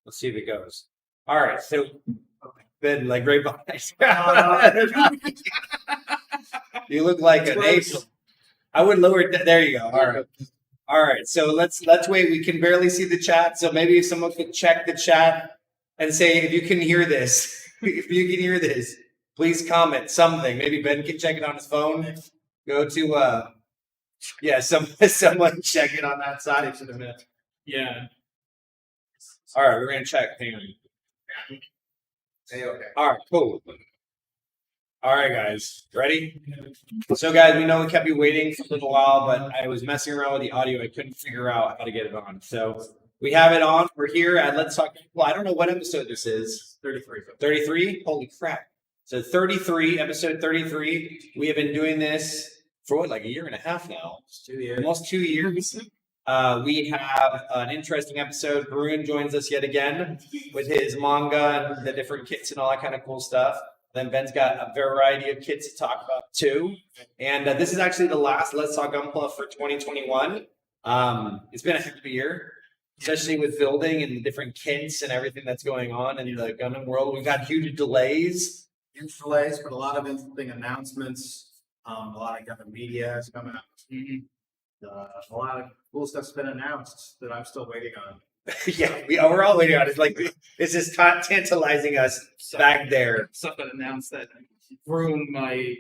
Let's see if it goes. All right, so Ben, like right behind. You look like an ace. I would lower it. There you go. All right. So let's wait. We can barely see the chat. So maybe if someone could check the chat and say if you can hear this. If you can hear this, please comment something. Maybe Ben can check it on his phone. Go to someone check it on that side. Yeah. All right, we're gonna check. Hang on. Hey, okay. All right, cool. All right, guys, ready? So, guys, we know we kept you waiting for a little while, but I was messing around with the audio. I couldn't figure out how to get it on. So we have it on. We're here at Let's Talk. Well, I don't know what episode this is. 33. 33? Holy crap. So 33, episode 33. We have been doing this for what, like a year and a half now? 2 years. Almost 2 years. We have an interesting episode. Varun joins us yet again with his manga and the different kits and all that kind of cool stuff. Then Ben's got a variety of kits to talk about too. And this is actually the last Let's Talk Gunpla for 2021. It's been a heck of a year, especially with building and the different kits and everything that's going on in the Gundam world. We've had huge delays. Huge delays, but a lot of interesting announcements. A lot of Gundam media is coming out. A lot of cool stuff's been announced that I'm still waiting on. We're all waiting on it. It's like this is tantalizing us back there. Stuff that announced that ruined my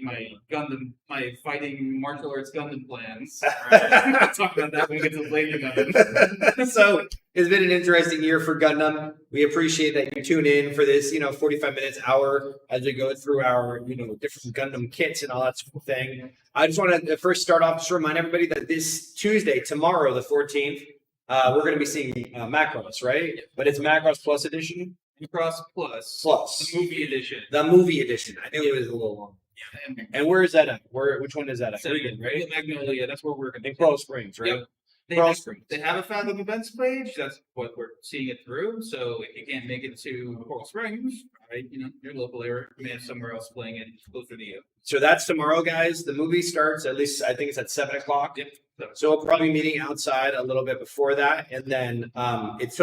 Gundam, my fighting martial arts Gundam plans. Right? We'll talk about that when we get to later Gundam. So it's been an interesting year for Gundam. We appreciate that you tune in for this, 45 minutes, hour as we go through our, different Gundam kits and all that sort of thing. I just want to first start off just to remind everybody that this Tuesday, tomorrow, the 14th, we're going to be seeing Macross, right? But it's Macross Plus edition. Macross Plus. The movie edition. The movie edition. I knew it was a little long. Yeah. And where is that at? Which one is that at? Right? Magnolia. That's where we're going to in Coral Springs, right? Yep. They have a Fathom events page. That's what we're seeing it through. So if you can't make it to Coral Springs, right, your local area, you may have somewhere else playing it closer to you. So that's tomorrow, guys. The movie starts at least, I think it's at 7:00. Yep. So we'll probably be meeting outside a little bit before that, and then it's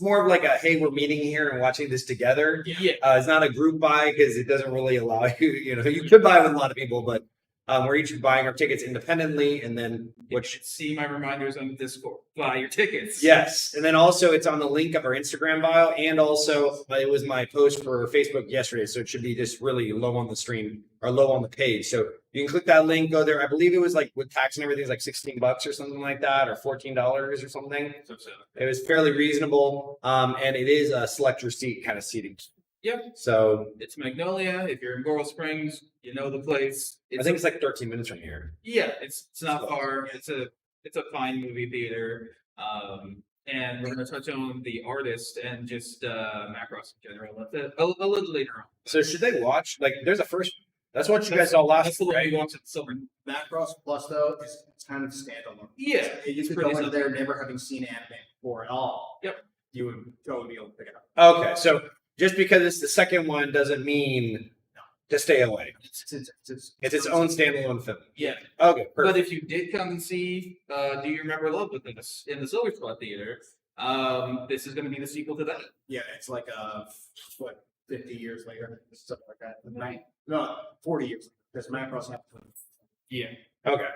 more of like a hey, we're meeting here and watching this together. Yeah. It's not a group buy because it doesn't really allow you. You could buy with a lot of people, but we're each buying our tickets independently, and then see my reminders on Discord. Buy your tickets. Yes, and then also it's on the link of our Instagram bio, and also it was my post for Facebook yesterday, so it should be just really low on the stream or low on the page. So you can click that link, go there. I believe it was like with tax and everything, it was like $16 or something like that, or $14 or something. It was fairly reasonable, and it is a select your seat kind of seating. Yep. So it's Magnolia. If you're in Coral Springs, you know the place. I think it's like 13 minutes from here. Yeah, it's not far. It's a fine movie theater. And we're going to touch on the artist and just Macross in general a little later on. So should they watch? Like, there's a first. That's what you guys saw last. That's the one you watched at Silver. Macross Plus though is kind of standalone. Yeah, you could go into there never having seen anime before at all. Yep. You would totally be able to pick it up. Okay, so just because it's the second one doesn't mean to stay away. It's its own standalone film. Yeah. Okay, perfect. But if you did come and see Do You Remember Love with us in the Silver Spot Theater, this is going to be the sequel to that. Yeah, it's like 50 years later, something like that. No, 40 years. Because Macross happened. Yeah. Okay.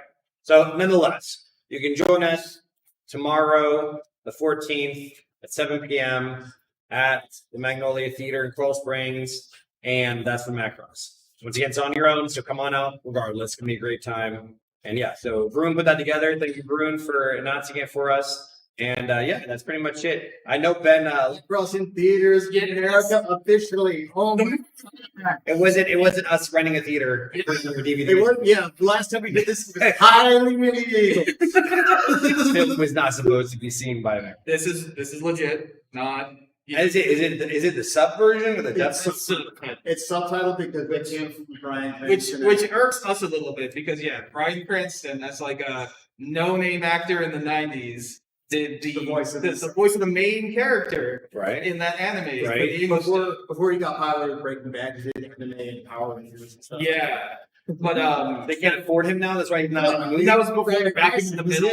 So nonetheless, you can join us tomorrow, the 14th at 7 p.m. at the Magnolia Theater in Coral Springs, and that's for Macross. Once again, it's on your own, so come on out regardless. It's going to be a great time. And yeah, so Varun put that together. Thank you, Varun, for announcing it for us. And that's pretty much it. I know Ben. Macross in theaters in America officially. It wasn't us renting a theater for DVD. It was, the last time we did this was highly illegal. This film was not supposed to be seen by them. This is legit. Not. Is it the sub version or the dub? It's subtitled because they came from Brian Cranston. Which irks us a little bit because Brian Cranston, that's like a no-name actor in the 90s. Did the voice of the main character in that anime. Right. Before he got hired in Breaking Bad, he did anime and Power Rangers and stuff. Yeah. But they can't afford him now, that's why he's not in the movie. That was before back in the middle.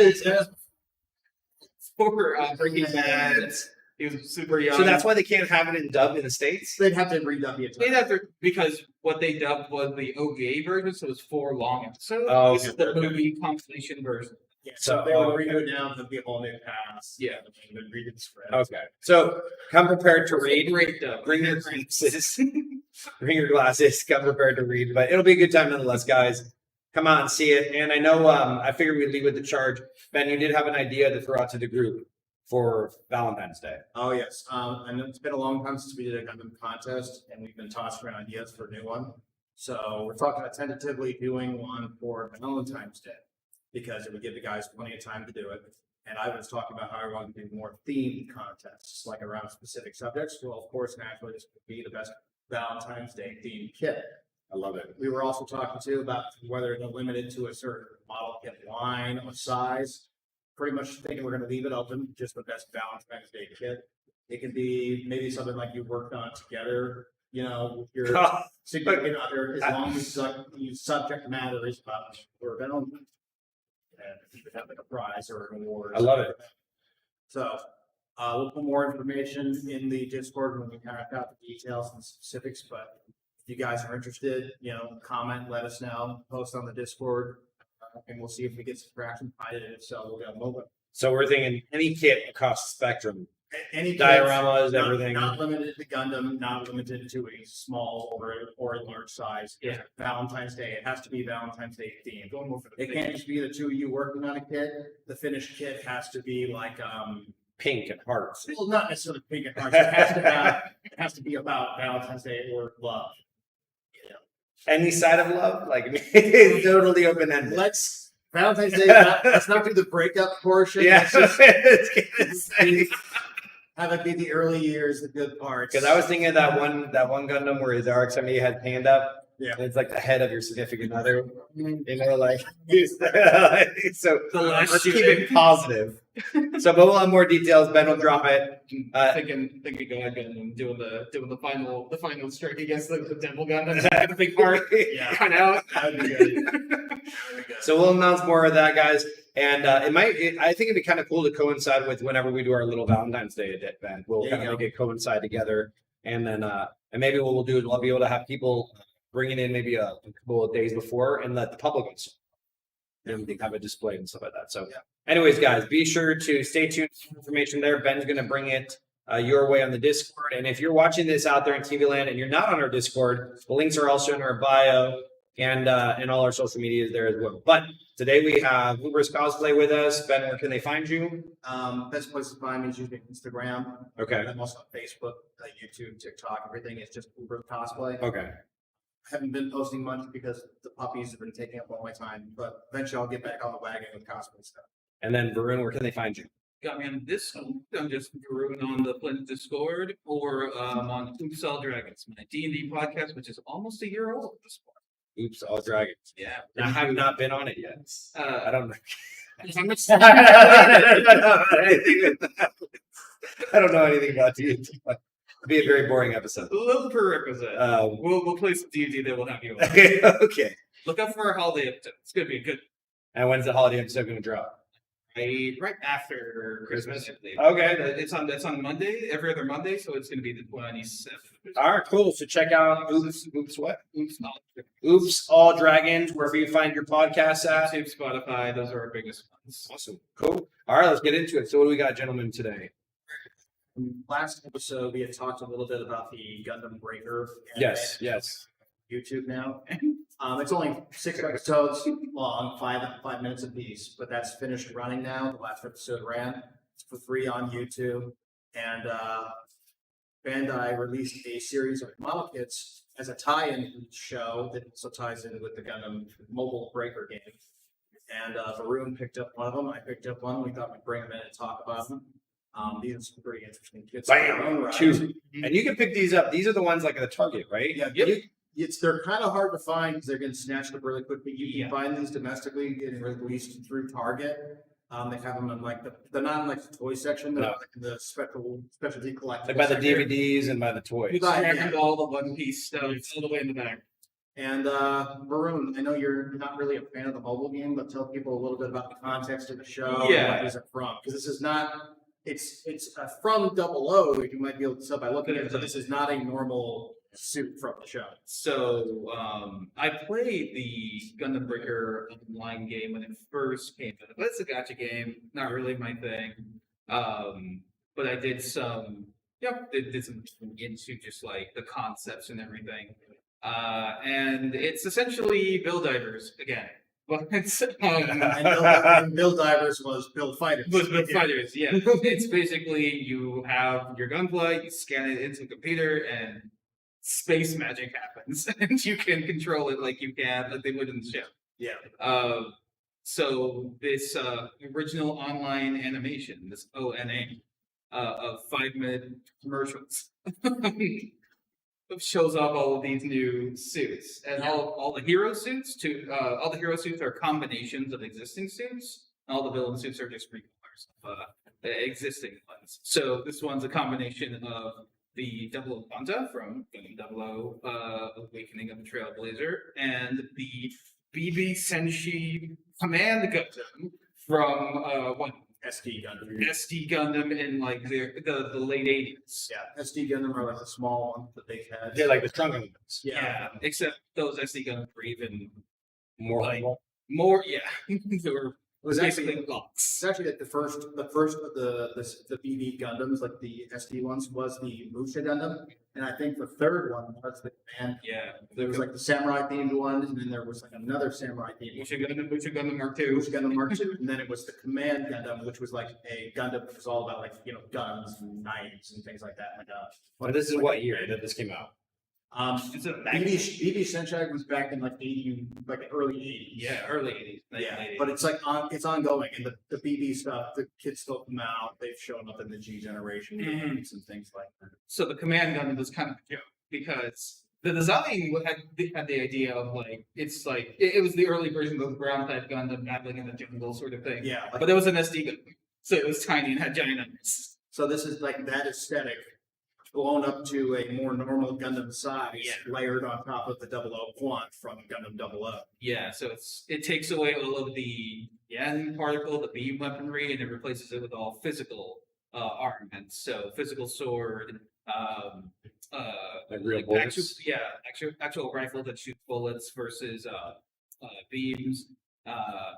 For Breaking Bad. He was super young. So that's why they can't have it in dub in the States? They'd have to redub the They'd entire. have to, because what they dubbed was the OVA version, so it was 4 long episodes. Oh, This is okay. the movie compilation version. Yeah, So- so they would redo it down. There'd be a whole new pass. Yeah. They would redo the spread. Okay. So come prepared to read. Great dub. Bring your glasses. Bring your glasses. Come prepared to read. But it'll be a good time nonetheless, guys. Come out and see it. And I know I figured we'd leave with the charge. Ben, you did have an idea to throw out to the group for Valentine's Day. Oh yes, and it's been a long time since we did a Gundam contest, and we've been tossing around ideas for a new one. So we're talking about tentatively doing one for Valentine's Day because it would give the guys plenty of time to do it. And I was talking about how I wanted to do more themed contests, like around specific subjects. Well, of course, naturally, this would be the best Valentine's Day themed kit. I love it. We were also talking too about whether to limit it to a certain model kit line or size. Pretty much thinking we're going to leave it open, just the best Valentine's Day kit. It can be maybe something like you worked on together, you know, with your significant other, as long as you subject matter is about or Valentine's. And you could have like a prize or an award. I love it. So we'll put more information in the Discord when we kind of got the details and specifics. But if you guys are interested, you know, comment, let us know, post on the Discord, and we'll see if we get some traction behind it. If so, we'll get moving. So we're thinking any kit across the spectrum. Any Dioramas, not, everything. Not limited to Gundam, not limited to a small or a large size. Yeah. Valentine's Day. It has to be Valentine's Day themed. Going more for the It can't just be the two of you working on a kit. The finished kit has to be like Pink and hearts. well, not necessarily pink and hearts. It has to be about Valentine's Day or love. Any side of love? Like, it's totally open ended. Let's Valentine's Day. Let's not do the breakup portion. Yeah. Let's just have it be the early years, the good parts. Because I was thinking of that one Gundam where the RX-78 had panda. Yeah. And it's like the head of your significant other. You know, like so. Let's keep it positive. So, but we'll have more details. Ben will drop it. thinking go ahead and doing the final strike against the Temple Gun. That's the big part. Yeah. Kind of. That'd be good. So we'll announce more of that, guys. And I think it'd be kind of cool to coincide with whenever we do our little Valentine's Day event. We'll There kind you of go. make it coincide together, and then and maybe what we'll do is we'll be able to have people bringing in maybe a couple of days before and let the public install. And we can have a display and stuff like that. So, anyways, guys, be sure to stay tuned for information there. Ben's going to bring it your way on the Discord. And if you're watching this out there in TV land and you're not on our Discord, the links are also in our bio and all our social medias there as well. But today we have Uber's Cosplay with us. Ben, where can they find you? Best place to find me is usually Instagram. Okay. I'm also on Facebook, YouTube, TikTok. Everything is just Uber Cosplay. Okay. Haven't been posting much because the puppies have been taking up all my time, but eventually I'll get back on the wagon with cosplay stuff. And then Varun, where can they find you? Got me on Discord. I'm just Varun on the Flynn Discord or on Oops All Dragons, my D&D podcast, which is almost a year old at this point. Oops, all dragons. Yeah. I have not been on it yet. I don't know. I don't know anything about D&D. It'd be a very boring episode. A little prerequisite. We'll play some D&D that will have you on. Okay. Look out for our holiday episode. It's gonna be a good And when's the holiday episode going to drop? right after Christmas. I believe. Okay. It's on Monday, every other Monday, so it's gonna be the 27th. All right, cool. So check out Oops what? Oops, not Oops All Dragons, wherever you find your podcasts at. YouTube, Spotify, those are our biggest ones. Awesome. Cool. All right, let's get into it. So what do we got, gentlemen, today? Last episode, we had talked a little bit about the Gundam Breaker. Yes, yes. YouTube now. It's only 6 episodes long, 5 minutes apiece, but that's finished running now. The last episode ran. It's for free on YouTube. And Bandai released a series of model kits as a tie-in show that also ties in with the Gundam mobile breaker game. And Varun picked up one of them. I picked up one. We thought we'd bring them in and talk about them. These are some pretty interesting kits. in their own Bam! right. Choose. And you can pick these up. These are the ones like at the Target, right? Yeah, they're kind of hard to find because they're getting snatched up really quickly. You can find these domestically getting released through Target. They have them in like they're not in like the toy section. They're No. like the specialty collectible. Like by the section. DVDs and by the toys. We Right, got yeah. all the One Piece stuff all the way in the back. And Varun, I know you're not really a fan of the mobile game, but tell people a little bit about the context of the show. Yeah. And what these are from, because this is not it's from 00. You might be able to tell by looking at it, but this is not a normal suit from the show. So I played the Gundam Breaker online game when it first came out, but it's a gacha game, not really my thing. But I did some, did some into just like the concepts and everything. And it's essentially Blvd again. But it's and Build Divers was Build Fighters. Build Fighters, yeah. It's basically you have your Gunpla, you scan it into a computer, and space magic happens, and you can control it like they would in the show. Yeah. So this original online animation, this ONA, of 5-minute commercials, shows off all of these new suits, and all the hero suits all the hero suits are combinations of existing suits. All the villain suits are just recolors of the existing ones. So this one's a combination of the Double Quanta from Gundam 00, Awakening of the Trailblazer, and the BB Senshi Command Gundam from SD Gundam. SD Gundam in like the late 80s. Yeah, SD Gundam are like the small ones that they've had. They're like the stronger ones. Yeah, except those SD Gundam were even More like, humble. more. Yeah, they were It was basically actually blocks. it's actually like the first of the BB Gundams, like the SD ones, was the Musha Gundam, and I think the third one was the Command. Yeah, There was like the samurai themed one, and then there was like another samurai themed one. Musha Gundam Mark II. Musha Gundam Mark II, and then it was the Command Gundam, which was like a Gundam that was all about like guns and knives and things like that. Like But this is what year that this came out? It's a BB Senshai was back in like early 80s. Yeah, early 80s. Yeah, late but 80s. it's like it's ongoing, and the BB stuff, the kids still come out. They've shown up in the G generation games and things like that. So the Command Gundam was kind of a joke because the design had the idea of like it's like it was the early version of the ground type Gundam battling in the jungle sort of thing. Yeah, like, But it was an SD Gundam, so it was tiny and had giant arms. so this is like that aesthetic blown up to a more normal Gundam size, layered on top of the 00 Quant from Gundam 00. Yeah, so it takes away all of the Yen particle, the beam weaponry, and it replaces it with all physical armaments. So physical sword, Like real like bullets? actual rifle that shoots bullets versus beams,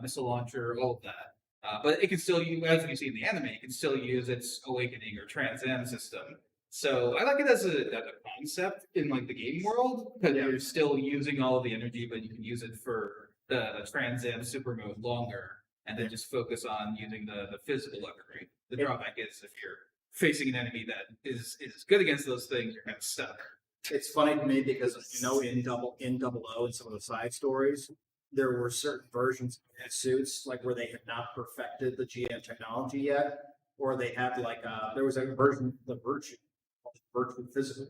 missile launcher, all of that. But it can still use, as you see in the anime, it can still use its awakening or transcend system. So I like it as a concept in like the game world because you're still using all of the energy, but you can use it for the transcend super mode longer, and then just focus on using the physical weaponry. The drawback is if you're facing an enemy that is good against those things, you're kind of stuck. It's funny to me because in 00 and some of the side stories, there were certain versions of suits like where they had not perfected the GM technology yet, or they had like there was a version, the Virtue Physical,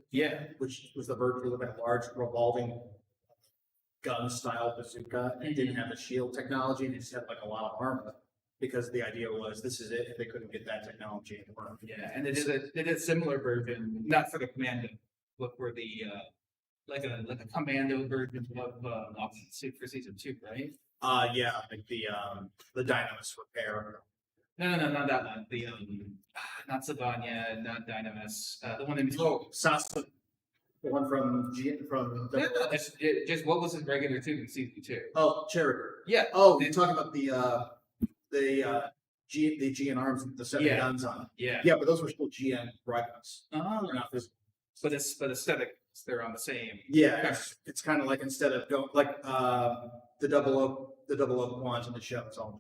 which was the Virtue with a large revolving gun style bazooka. It didn't have the shield technology, and it just had like a lot of armor. Because the idea was this is it if they couldn't get that technology in the work. Yeah, and they did a similar version, not for the commando, but for the like a commando version of Option Suit for season 2, right? Yeah, like the Dynamis repair. No, not that one. The not Savanya, not Dynamis. The one in Sasa, the one from just what was his regular tube in season 2? Oh, Cherry. Yeah. Oh, you're talking about the GN arms with the 7 guns on it. Yeah. Yeah, but those were still GN rifles. Oh, They're not physical. but aesthetic, they're on the same. Yeah, it's kind of like instead of going like the 00 Quant in the show, it's all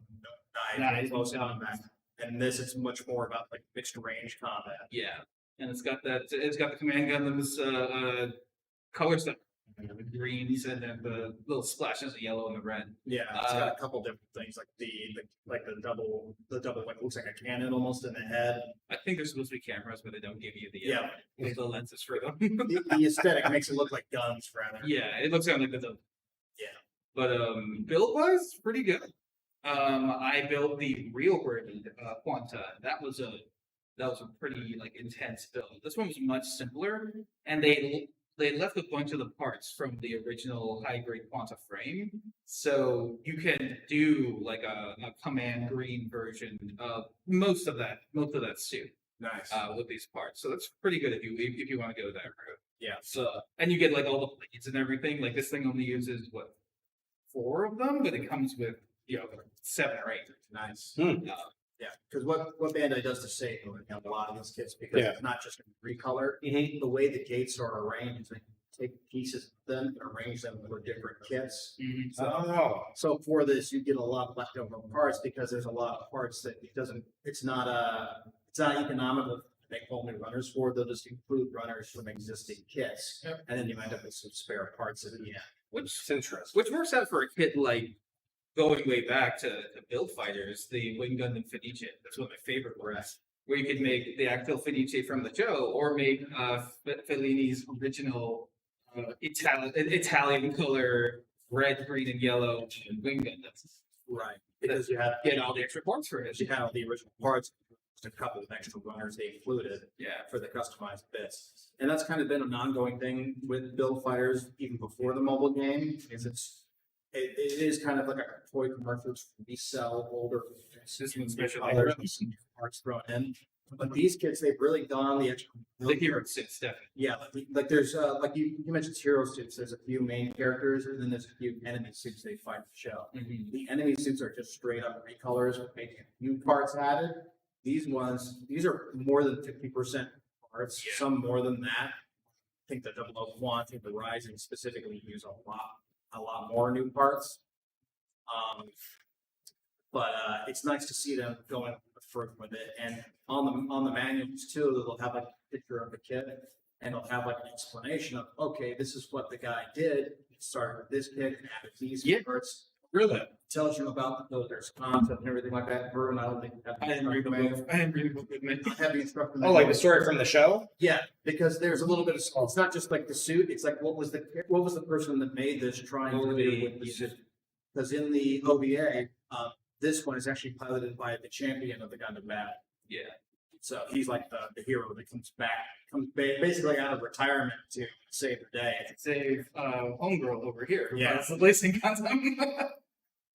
Nice. close combat, and this it's much more about like mixed range combat. Yeah, and it's got the command Gundam's color stuff, the greens and then the little splashes of yellow and the red. Yeah, it's got a couple different things like the double like looks like a cannon almost in the head. I think there's supposed to be cameras, but they don't give you the lenses for them. The aesthetic makes it look like guns rather. Yeah, it looks kind of like the. Yeah. But build wise, pretty good. I built the real version Quanta. That was a pretty like intense build. This one was much simpler, and they they left a bunch of the parts from the original high grade Quanta frame, so you can do like a command green version of most of that suit Nice. with these parts. So that's pretty good if you want to go that route. Yeah. So and you get like all the blades and everything. Like this thing only uses what 4 of them, but it comes with 7 or 8. Nice. Hmm. Yeah, because what Bandai does to save a lot of these kits, because it's not just recolor. Mhm. The way the gates are arranged, they take pieces of them and arrange them for different kits. Oh. So for this, you get a lot of leftover parts because there's a lot of parts that it's not economical to make whole new runners for. They'll just include runners from existing kits, and then you end up with some spare parts at the end. Which It's interesting. Which works out for a kit like going way back to Build Fighters, the Wing Gundam Fenice. That's one of my favorite ones. Where you could make the actual Fenice from the show, or make Fellini's original Italian color red, green, and yellow Wing Gundam. Right, because you have Get all the extra parts for it. you have the original parts, just a couple of extra runners they included. Yeah. For the customized bits. And that's kind of been an ongoing thing with Build Fighters even before the mobile game, is it is kind of like a toy commercials. We sell older System special colors with some parts thrown in. But these kids, they've really gone the extra. The hero suits, definitely. Yeah, like there's like you mentioned hero suits. There's a few main characters, and then there's a few enemy suits they fight the show. Mm-hmm. The enemy suits are just straight up recolors with making new parts added. These are more than 50% parts, some more than that. I think the 001, I think the Rising specifically use a lot more new parts. But it's nice to see them going further with it. And on the manuals too, they'll have like a picture of the kit, and they'll have like an explanation of, okay, this is what the guy did. It started with this kit and added these parts. Really? Tells you about there's concept and everything like that. Vernon, I don't think I didn't read the book. I didn't read the book with me. have the instruction. Oh, like the story from the show? Yeah, because there's a little bit of, it's not just like the suit. It's like what was the person that made this trying to do with the suit? Because in the OVA, this one is actually piloted by the champion of the Gundam Battle. Yeah. So he's like the hero that comes basically out of retirement to save the day. Save homegirl over here. Yeah. That's the placing Gundam.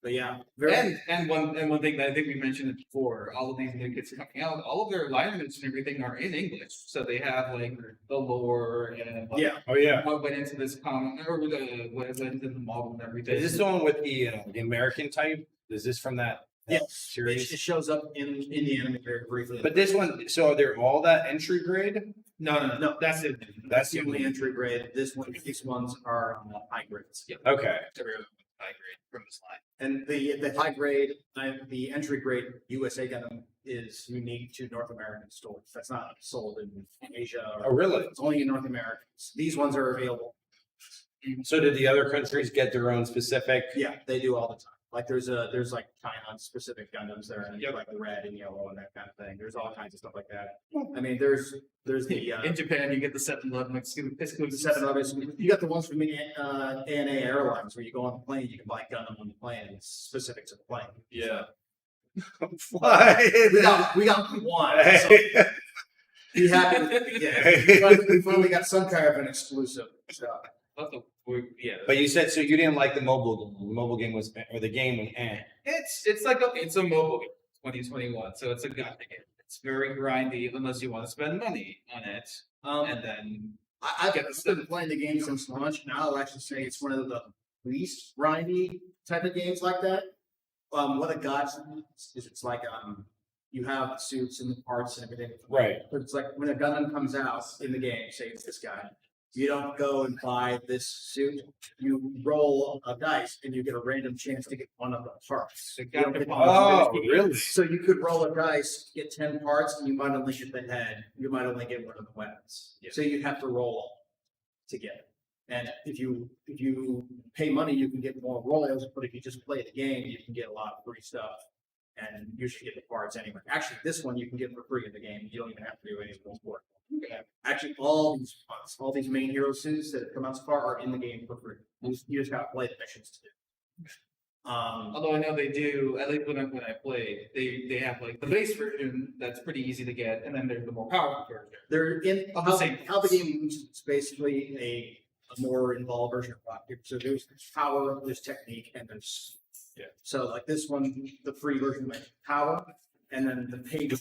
But yeah, and one thing that I think we mentioned it before, all of these new kits coming out, all of their alignments and everything are in English. So they have like the lore and like, Oh yeah. what went into this comic, or what went into the model and everything. Is this the one with the American type? Is this from that series? It shows up in the anime very briefly. But this one, so are they all that entry grade? No, that's it. That's the only entry grade. These ones are high grades. Yep. Okay. High grade from this line. And the high grade, the entry grade USA Gundam is unique to North American stores. That's not sold in Asia. Oh, really? It's only in North America. These ones are available. So did the other countries get their own specific? Yeah, they do all the time. Like there's like China specific Gundams there, and like the red and yellow and that kind of thing. There's all kinds of stuff like that. I mean, there's the In Japan, you get the 7-Eleven exclusive. the 7-Eleven. You got the ones from the ANA Airlines where you go on the plane, you can buy Gundam on the plane. And it's specific to the plane. Yeah. We got one. So be happy. We finally got some kind of an exclusive. So. Yeah. But you said so you didn't like the mobile game. The mobile game was, or the game was It's like it's a mobile game, 2021, so it's a gacha game. It's very grindy unless you want to spend money on it, and then I've been playing the game since launch, and I'll actually say it's one of the least grindy type of games like that. What a gotcha is, it's like you have suits and the parts and everything. Right. But it's like when a Gundam comes out in the game, say it's this guy. You don't go and buy this suit. You roll a dice, and you get a random chance to get one of the parts. Oh, really? So you could roll a dice, get 10 parts, and you might only get the head. You might only get one of the weapons. Yeah. So you have to roll to get it. And if you pay money, you can get more royals. But if you just play the game, you can get a lot of free stuff, and usually get the parts anyway. Actually, this one you can get for free in the game. You don't even have to do any of those work. Actually, all these main hero suits that come out so far are in the game for free. You just got to play the missions to do. Although I know they do, at least when I play, they have like the base version that's pretty easy to get, and then there's the more powerful version. They're in Of the how, same how the things. game moves. It's basically a more involved version of Rock Paper. So there's power, there's technique, and there's So like this one, the free version might have power, and then the paid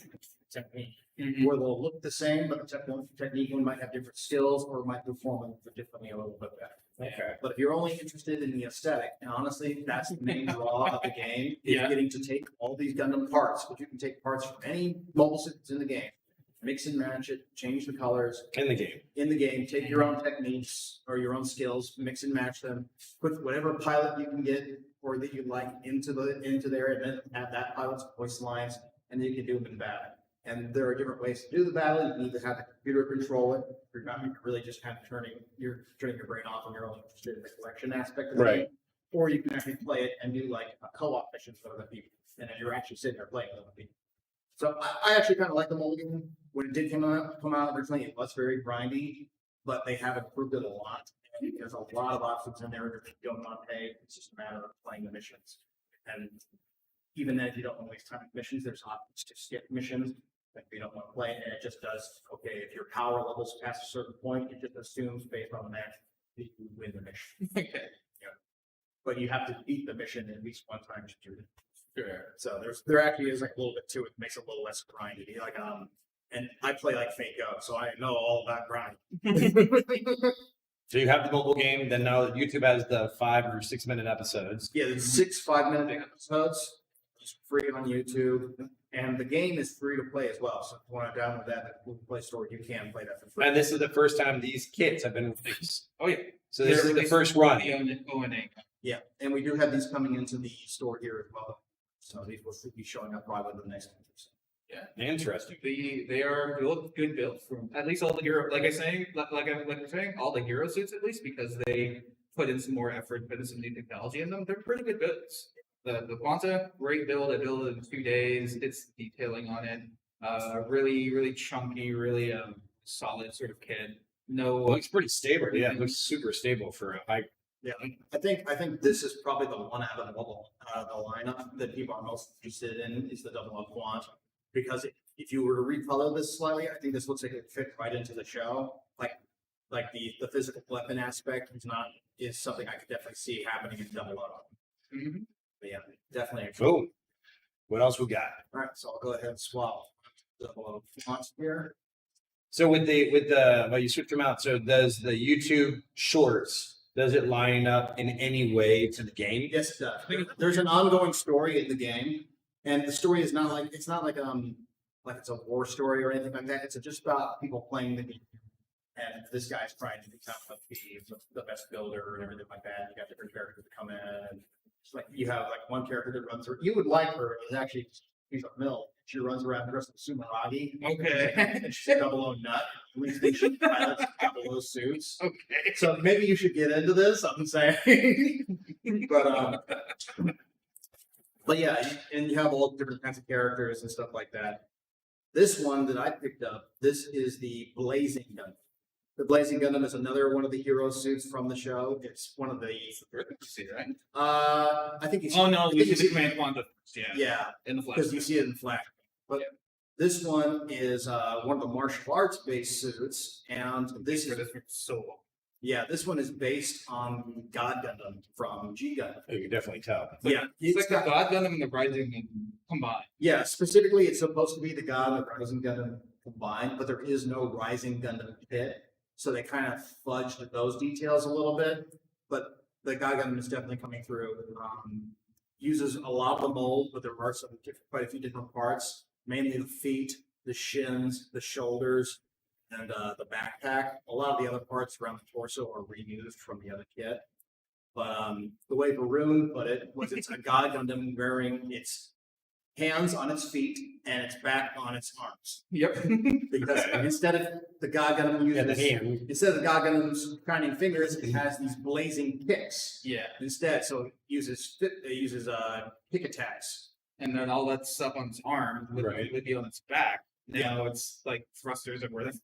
technique, where they'll look the same, but the technique one might have different skills or might perform a little bit differently a little bit better. Okay. But if you're only interested in the aesthetic, and honestly, that's the main draw of the game, is Yeah. getting to take all these Gundam parts, but you can take parts from any mobile systems in the game, mix and match it, change the colors In the game. in the game, take your own techniques or your own skills, mix and match them, put whatever pilot you can get or that you like into there, and then add that pilot's voice lines, and then you can do them in battle. And there are different ways to do the battle. You can either have the computer control it, or you're not really just kind of turning your brain off and you're only interested in the collection aspect of the Right. game. Or you can actually play it and do like a co-op mission with other people, and then you're actually sitting there playing with other people. So I actually kind of like the mobile game. When it did come out originally, it was very grindy, but they have improved it a lot. And there's a lot of options in there that you don't want to pay. It's just a matter of playing the missions. And even then, if you don't want to waste time with missions, there's options to skip missions. If you don't want to play it, and it just does, okay, if your power level's past a certain point, it just assumes based on the match that you win the mission. Okay. But you have to beat the mission at least one time to do it. Sure. So there actually is like a little bit to it, makes it a little less grindy. Like and I play like Fake Go, so I know all about grind. So you have the mobile game, then now YouTube has the 5 or 6 minute episodes. Yeah, there's 6 5-minute episodes, just free on YouTube, and the game is free to play as well. So if you want to download that at the Google Play Store, you can play that for free. And this is the first time these kits have been released. Oh yeah. So this They're is the released first for run. The ONA. Yeah, and we do have these coming into the store here as well. So these will be showing up probably within the next month or so. Interesting. They look good built from at least all the hero, like we're saying, all the hero suits at least, because they put in some more effort, put in some new technology in them. They're pretty good builds. The Quanta, great build. I built it in 2 days. It's detailing on it. Really chunky, really solid sort of kit. No, It looks pretty stable. Yeah, it looks super stable for a high. Yeah, I think this is probably the one out of the mobile the lineup that people are most interested in is the double up quant, because if you were to recolor this slightly, I think this looks like it fit right into the show. Like the physical weapon aspect is something I could definitely see happening in double up. Mhm. But yeah, definitely. Boom. What else we got? All right, so I'll go ahead and swap double up quant here. So with the well, you switch them out. So does the YouTube Shorts, does it line up in any way to the game? Yes, it does. There's an ongoing story in the game, and the story is not like it's it's a war story or anything like that. It's just about people playing the game, and this guy's trying to become the best builder and everything like that. You got different characters that come in, and it's like you have like one character that runs through. You would like her. It's actually she's a mill. She runs around dressed as Sumeragi. Okay. And she's a double O nut. We think she pilots double O suits. Okay. So maybe you should get into this. I'm saying, but yeah, and you have all different kinds of characters and stuff like that. This one that I picked up, this is the Blazing Gundam. The Blazing Gundam is another one of the hero suits from the show. It's one of the. See, right? I think you. Oh no, I you think see the command Quanta first, yeah. Yeah, In the flash. because you see it in Flash. But this one is one of the martial arts based suits, and this is so this one is based on God Gundam from G Gundam. Oh, you can definitely tell. Yeah, it's it's like the got, God Gundam and the Rising combined. yeah. Specifically, it's supposed to be the God and the Rising Gundam combined, but there is no Rising Gundam kit, so they kind of fudged those details a little bit. But the God Gundam is definitely coming through. Uses a lot of the mold, but there are quite a few different parts, mainly the feet, the shins, the shoulders, and the backpack. A lot of the other parts around the torso are reused from the other kit. But the way Varun put it was it's a God Gundam wearing its hands on its feet and its back on its arms. Yep. Because instead of the God Gundam Yeah, the uses, hand. instead of the God Gundam's shining fingers, it has these blazing kicks Yeah. instead. So it uses kick attacks. And then all that stuff on its arm would be on its back. Now it's like thrusters and where the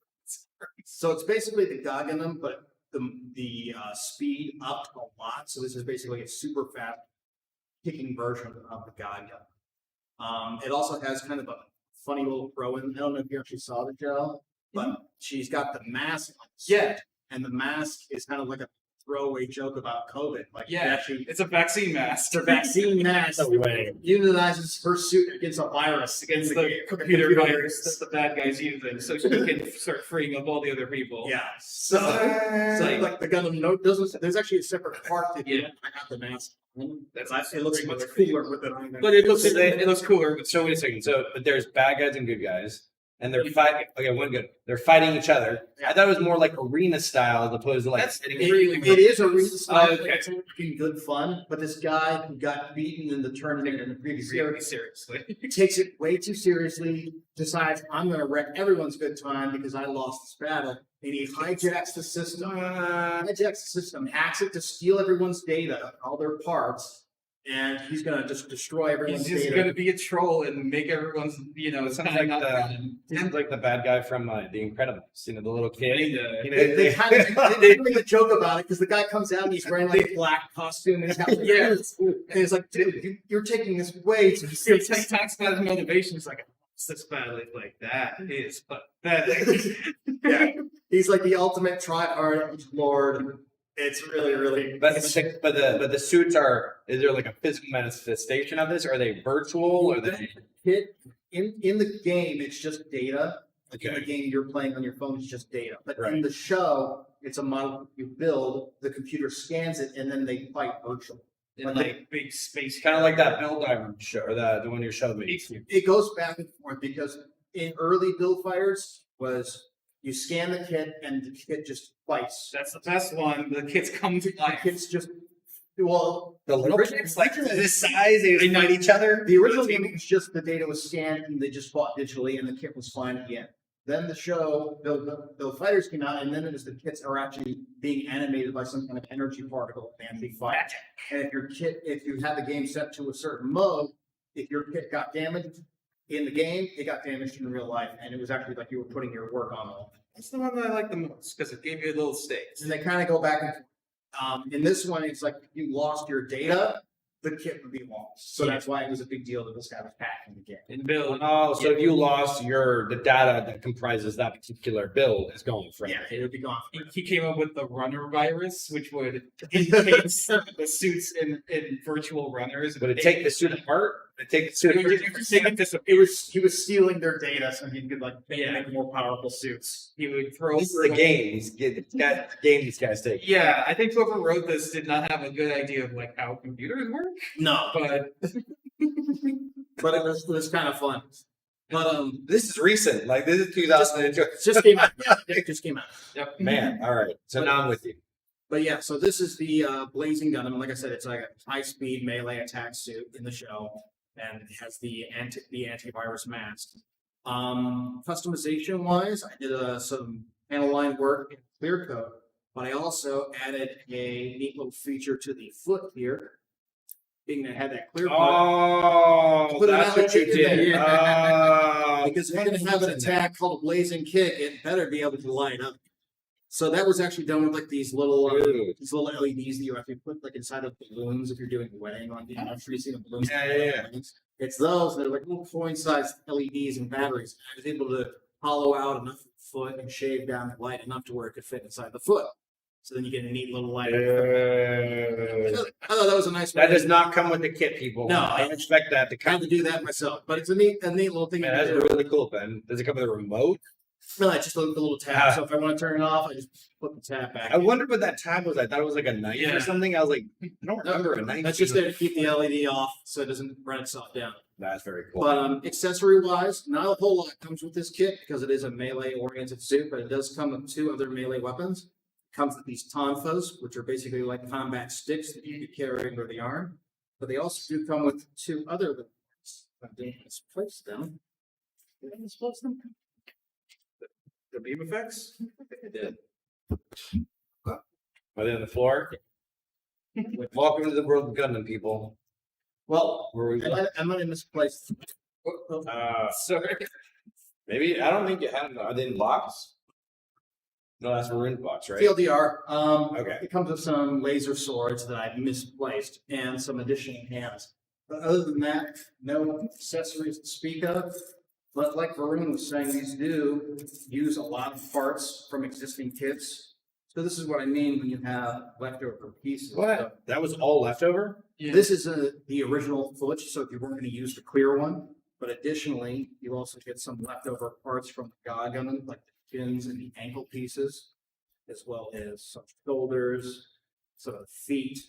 So it's basically the God Gundam, but the speed upped a lot. So this is basically a super fast kicking version of the Gundam. It also has kind of a funny little throw in. I don't know if you actually saw the show, but she's got the mask on. Yeah. And the mask is kind of like a throwaway joke about COVID. Like, actually, it's a vaccine mask. it's a vaccine mask. Utilizes her suit against a virus, Against the computer virus that the bad guys using, so she can start freeing up all the other people. Yeah. So like the Gundam note doesn't. There's actually a separate part that I got the mask. It looks much cooler with it on there. But it looks cooler. So wait a second. So, but there's bad guys and good guys, and they're fighting. Okay, one good. They're fighting each other. I thought it was more like arena style as opposed to like. It is arena style. Okay. It's actually good fun. But this guy who got beaten in the tournament in the previous year seriously takes it way too seriously. Decides I'm going to wreck everyone's good time because I lost this battle, and he hijacks the system. Hacks it to steal everyone's data, all their parts. And he's going to just destroy everyone's He's just data. going to be a troll and make everyone's, Sounds like the bad guy from The Incredibles. The little kid. They kind of make a joke about it because the guy comes out and he's wearing like a black costume and he's got and it's like, dude, you're taking this way too He seriously. talks about his motivation. He's like, this battle is like that is pathetic. Yeah, he's like the ultimate try-hard lord. It's really, really. But the suits are. Is there like a physical manifestation of this? Or are they virtual? Or are they? In the game, it's just data. Okay. In the game you're playing on your phone, it's just data. But Right. in the show, it's a model you build. The computer scans it, and then they fight virtually. In like big space. Kind of like that Build Diver show, or the one you showed me. It goes back and forth because in early build fighters was you scan the kit and the kit just fights. That's the best one. The kids come to The life. kit's just well. The little original- kids like this size, they fight each other. The original game was just the data was scanned and they just fought digitally and the kit was fine at the end. Then the show, Build Fighters came out, and then it was the kits are actually being animated by some kind of energy particle and they fight. And if you had the game set to a certain mode, if your kit got damaged in the game, it got damaged in real life, and it was actually like you were putting your work on it. That's the one that I like the most because it gave you little stakes. And they kind of go back and forth. In this one, it's like if you lost your data, the kit would be lost. So that's why it was a big deal that this guy was hacking the game. In build, Oh, so if you lost the data that comprises that particular build is going for Yeah, it would be gone. he came up with the runner virus, which would encase the suits in virtual runners. Would it take the suit apart? Would it take the suit apart? He was stealing their data so he could make more powerful suits. He would throw. This is the game. These guys take. Yeah, I think whoever wrote this did not have a good idea of like how computers work. No, But but it was kind of fun. But This is recent. Like this is 2002. it just came out. Yeah, it just came out. yep. Man, all right. So now I'm with you. But yeah, so this is the Blazing Gundam. Like I said, it's like a high-speed melee attack suit in the show, and it has the antivirus mask. Customization-wise, I did some panel line work in clear coat, but I also added a neat little feature to the foot here, being that it had that clear coat. Oh, Put it that's out what you there. did. Yeah. Because if you're going to have an attack called a blazing kick, it better be able to light up. So that was actually done with like these little LEDs that you actually put like inside of balloons if you're doing a wedding on the. I'm sure you've seen the balloons. Yeah. It's those that are like little coin-sized LEDs and batteries. I was able to hollow out enough foot and shave down the light enough to where it could fit inside the foot. So then you get a neat little light. I thought that was a nice. That does not come with the kit, people. No, I don't expect that to I come. had to do that myself, but it's a neat little thing. Man, to that's do. really cool, Ben. Does it come with a remote? No, it's just a little tab. So if I want to turn it off, I just put the tab back. I wondered what that tab was. I thought it was like a knife Yeah. or something. I was like, I don't remember a knife. That's just there to keep the LED off so it doesn't run itself down. That's very cool. But accessory wise, not a whole lot comes with this kit because it is a melee oriented suit, but it does come with 2 other melee weapons. It comes with these tonfas, which are basically like combat sticks that you could carry under the arm. But they also do come with 2 other weapons. I'm going to misplace them. Did I misplace them? The beam effects. It did. Are they on the floor? Welcome to the world of Gundam, people. Well, Where we I might have misplaced. Sorry. maybe I don't think you had them. Are they in box? No, that's Maroon's box, right? TLDR. Okay. It comes with some laser swords that I've misplaced and some additional hands. But other than that, no accessories to speak of. But like Varun was saying, these do use a lot of parts from existing kits. So this is what I mean when you have leftover pieces. What? That was all leftover? This is the original footage, so if you weren't going to use the clear one, but additionally, you also get some leftover parts from the God Gundam, like the fins and the ankle pieces, as well as some shoulders, some of the feet,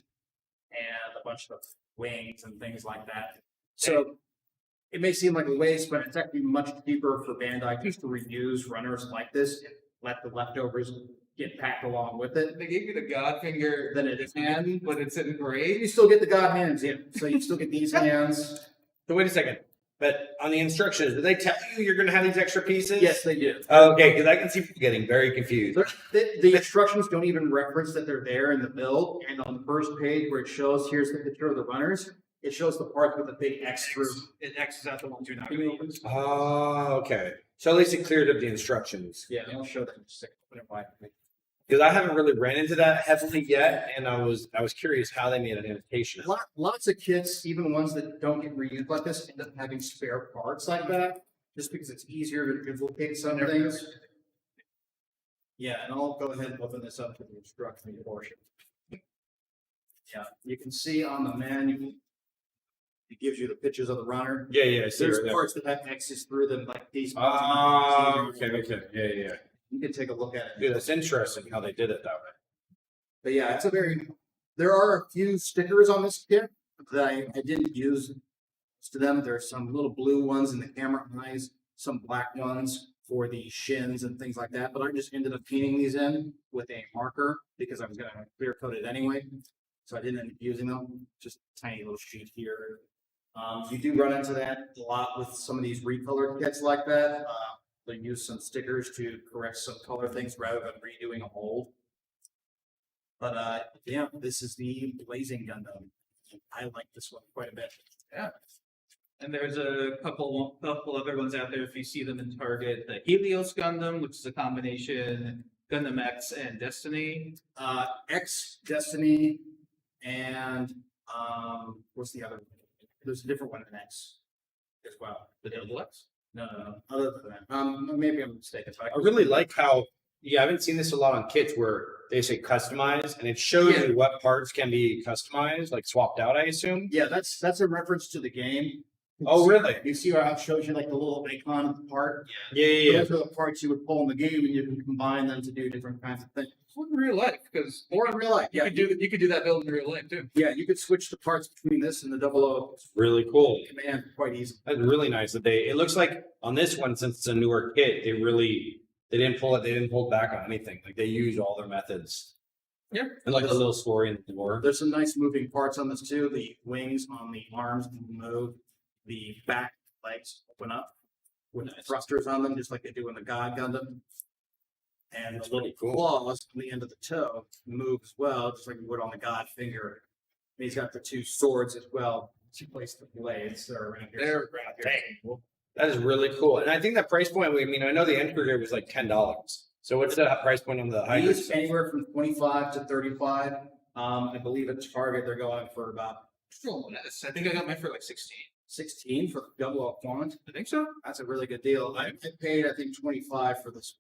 and a bunch of wings and things like that. So it may seem like a waste, but it's actually much cheaper for Bandai just to reuse runners like this and let the leftovers get packed along with it. They gave you the God finger Then it is hand, but it's in gray. You still get the God hands, yeah. So you still get these hands. So wait a second. But on the instructions, do they tell you you're going to have these extra pieces? Yes, they do. Okay, because I can see people getting very confused. The instructions don't even reference that they're there in the build. And on the first page where it shows, here's the picture of the runners, it shows the parts with a big X through. It X's out the ones you're not going to use. Oh, okay. So at least it cleared up the instructions. Yeah, I'll show that in a second. Because I haven't really ran into that heavily yet, and I was curious how they made an annotation. Lots of kits, even ones that don't get reused like this, end up having spare parts like that, just because it's easier to duplicate some things. Yeah, and I'll go ahead and open this up to the instruction portion. Yeah, you can see on the manual, it gives you the pictures of the runner. Yeah, I see There's right there. parts that have X's through them, like these. Oh, okay. Yeah. You can take a look at it. Dude, that's interesting how they did it that way. But yeah, it's a there are a few stickers on this kit that I didn't use to them. There's some little blue ones in the camera eyes, some black ones for the shins and things like that. But I just ended up painting these in with a marker because I was going to clear coat it anyway. So I didn't end up using them. Just a tiny little sheet here. You do run into that a lot with some of these recolored kits like that. They use some stickers to correct some color things rather than redoing a mold. But yeah, this is the Blazing Gundam. I like this one quite a bit. Yeah. And there's a couple other ones out there if you see them in Target. The Helios Gundam, which is a combination Gundam X and Destiny. X, Destiny, and what's the other one? There's a different one in X as well. The Deluxe. No. Other than that, maybe I'm mistaken. I really like how, I haven't seen this a lot on kits where they say customize, and it shows you what parts can be customized, like swapped out, I assume. Yeah, that's a reference to the game. Oh, really? You see how it shows you like the little icon of the part? Yeah. Those are the parts you would pull in the game, and you can combine them to do different kinds of things. In real life, because Or in real life, you could do that build in real life too. Yeah, you could switch the parts between this and the 00 Really cool. command quite easily. That's really nice that it looks like on this one, since it's a newer kit, they didn't pull back on anything. Like they used all their methods. Yeah. And like a little story in the door. There's some nice moving parts on this too. The wings on the arms move, the back legs open up with thrusters on them, just like they do in the God Gundam. And That's the little pretty cool. claws on the end of the toe move as well, just like you would on the God finger. And he's got the two swords as well to place the blades that are around here. They're around here. Cool. That is really cool. And I think that price point, I know the entry here was like $10. So what's the price point on the hybrids? These anywhere from 25 to 35. I believe at Target they're going for about I think I got mine for like 16. 16 for the double up font. I think so. That's a really good deal. I paid, I think, 25 for this.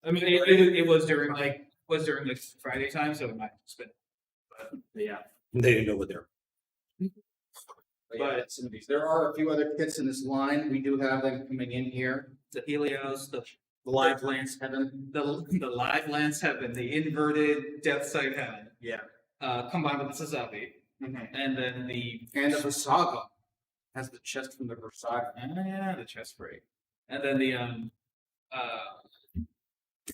I mean, it was during like Friday time, so it might spend. But yeah. They didn't know what they're. But some of these. There are a few other kits in this line. We do have them coming in here. The Helios, the Live Lance Heaven. the Live Lance Heaven, the inverted Death Side Heaven, Yeah. combined with the Suzabi, and then the And the Versaga has the chest from the Versaga. the chest break, and then the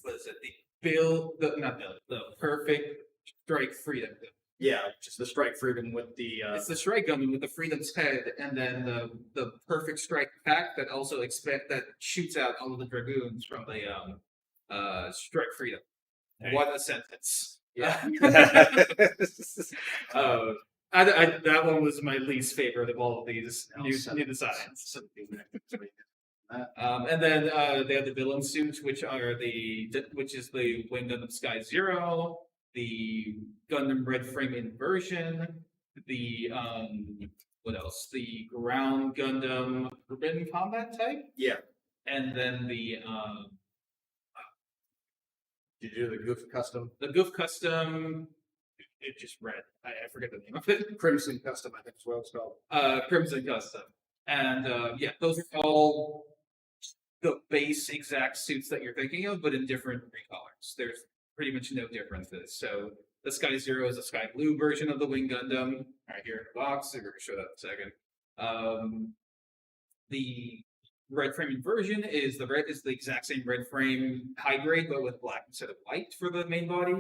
what is it? The perfect strike freedom. Yeah, just the Strike Freedom with the It's the strike gun with the freedom's head, and then the perfect strike pack that also that shoots out all of the dragoons from the strike freedom. What a sentence! yeah. That one was my least favorite of all of these new designs. And then they have the villain suits, which is the Wing Gundam Sky Zero, the Gundam Red Frame inversion, the what else? The ground Gundam Forbidden Combat type, Yeah. and then the Did you do the Goof Custom? Goof Custom. It just read. I forget the name of it. Crimson Custom, I think is what it's called. Crimson Custom, and yeah, those are all the base exact suits that you're thinking of, but in different recolors. There's pretty much no differences. So the Sky Zero is a Sky Blue version of the Wing Gundam. Right here in the box. I'm going to show that in a second. The red frame inversion is the exact same red frame high grade, but with black instead of white for the main body.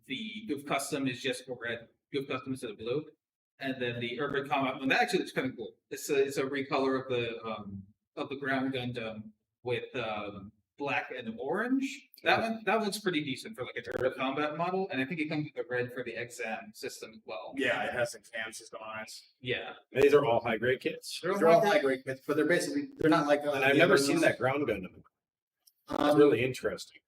The Goof Custom is just red Goof Custom instead of blue, and then the Urban Combat one that actually looks kind of cool. It's a recolor of the ground Gundam with black and orange. That looks pretty decent for like a Urban Combat model, and I think it comes with the red for the exam system as well. Yeah, it has exam system on it. Yeah, And these are all high grade kits. They're all high grade kits, but they're not like. And I've never seen that ground Gundam. It's Um, really interesting.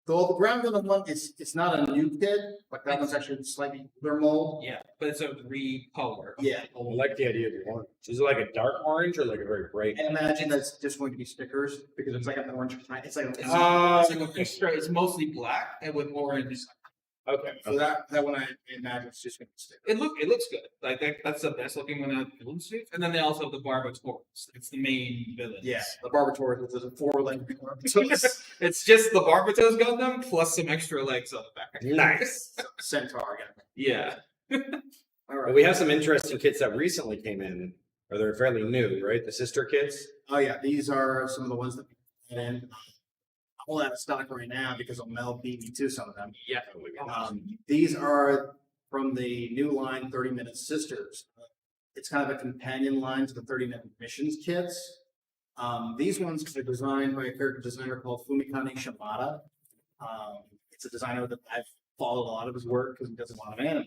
So the ground Gundam one, it's not a new kit. Like that one's actually slightly older mold. yeah, but it's a recolor. Yeah. I like the idea of the orange. Is it like a dark orange or like a very bright? And imagine that's just going to be stickers because it's like an orange. It's like It's mostly black and with orange. Okay. so that one I imagine it's just going to be stickers. It looks good. Like that's the best looking one out of the villain suits. And then they also have the Barbators. It's the main villain. Yeah, the Barbator is a 4-leg. It's just the Barbatos Gundam plus some extra legs on the back. Nice. Centaur. Yeah. All But right. we have some interesting kits that recently came in, or they're fairly new, right? The sister kits. Oh yeah, these are some of the ones that we put in. I'm all out of stock right now because Mel beat me to some of them. Yeah. These are from the new line 30-Minute Sisters. It's kind of a companion line to the 30-Minute Missions kits. These ones are designed by a character designer called Fumikane Shimada. It's a designer that I've followed a lot of his work because he does a lot of anime.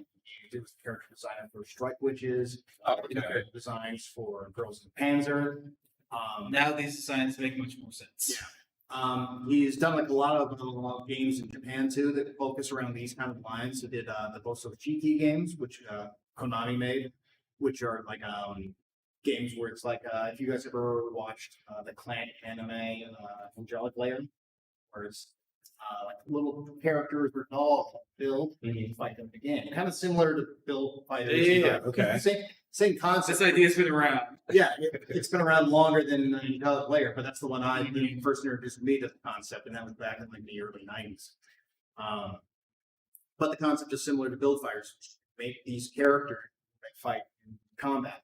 He was the character designer for Strike Witches, character designs for Girls in Panzer. Now these designs make much more sense. Yeah. He's done like a lot of games in Japan too that focus around these kind of lines. He did the Bosso GT games, which Konami made, which are like games where it's like if you guys ever watched the Clank anime Angelic Layer, where it's like little characters or dolls build and you fight them again. Kind of similar to Build Fighters. Yeah, okay. Same concept. This idea's been around. Yeah, it's been around longer than Angelic Layer, but that's the one he first introduced me to the concept, and that was back in like the early 90s. But the concept is similar to Build Fighters. Make these characters that fight in combat.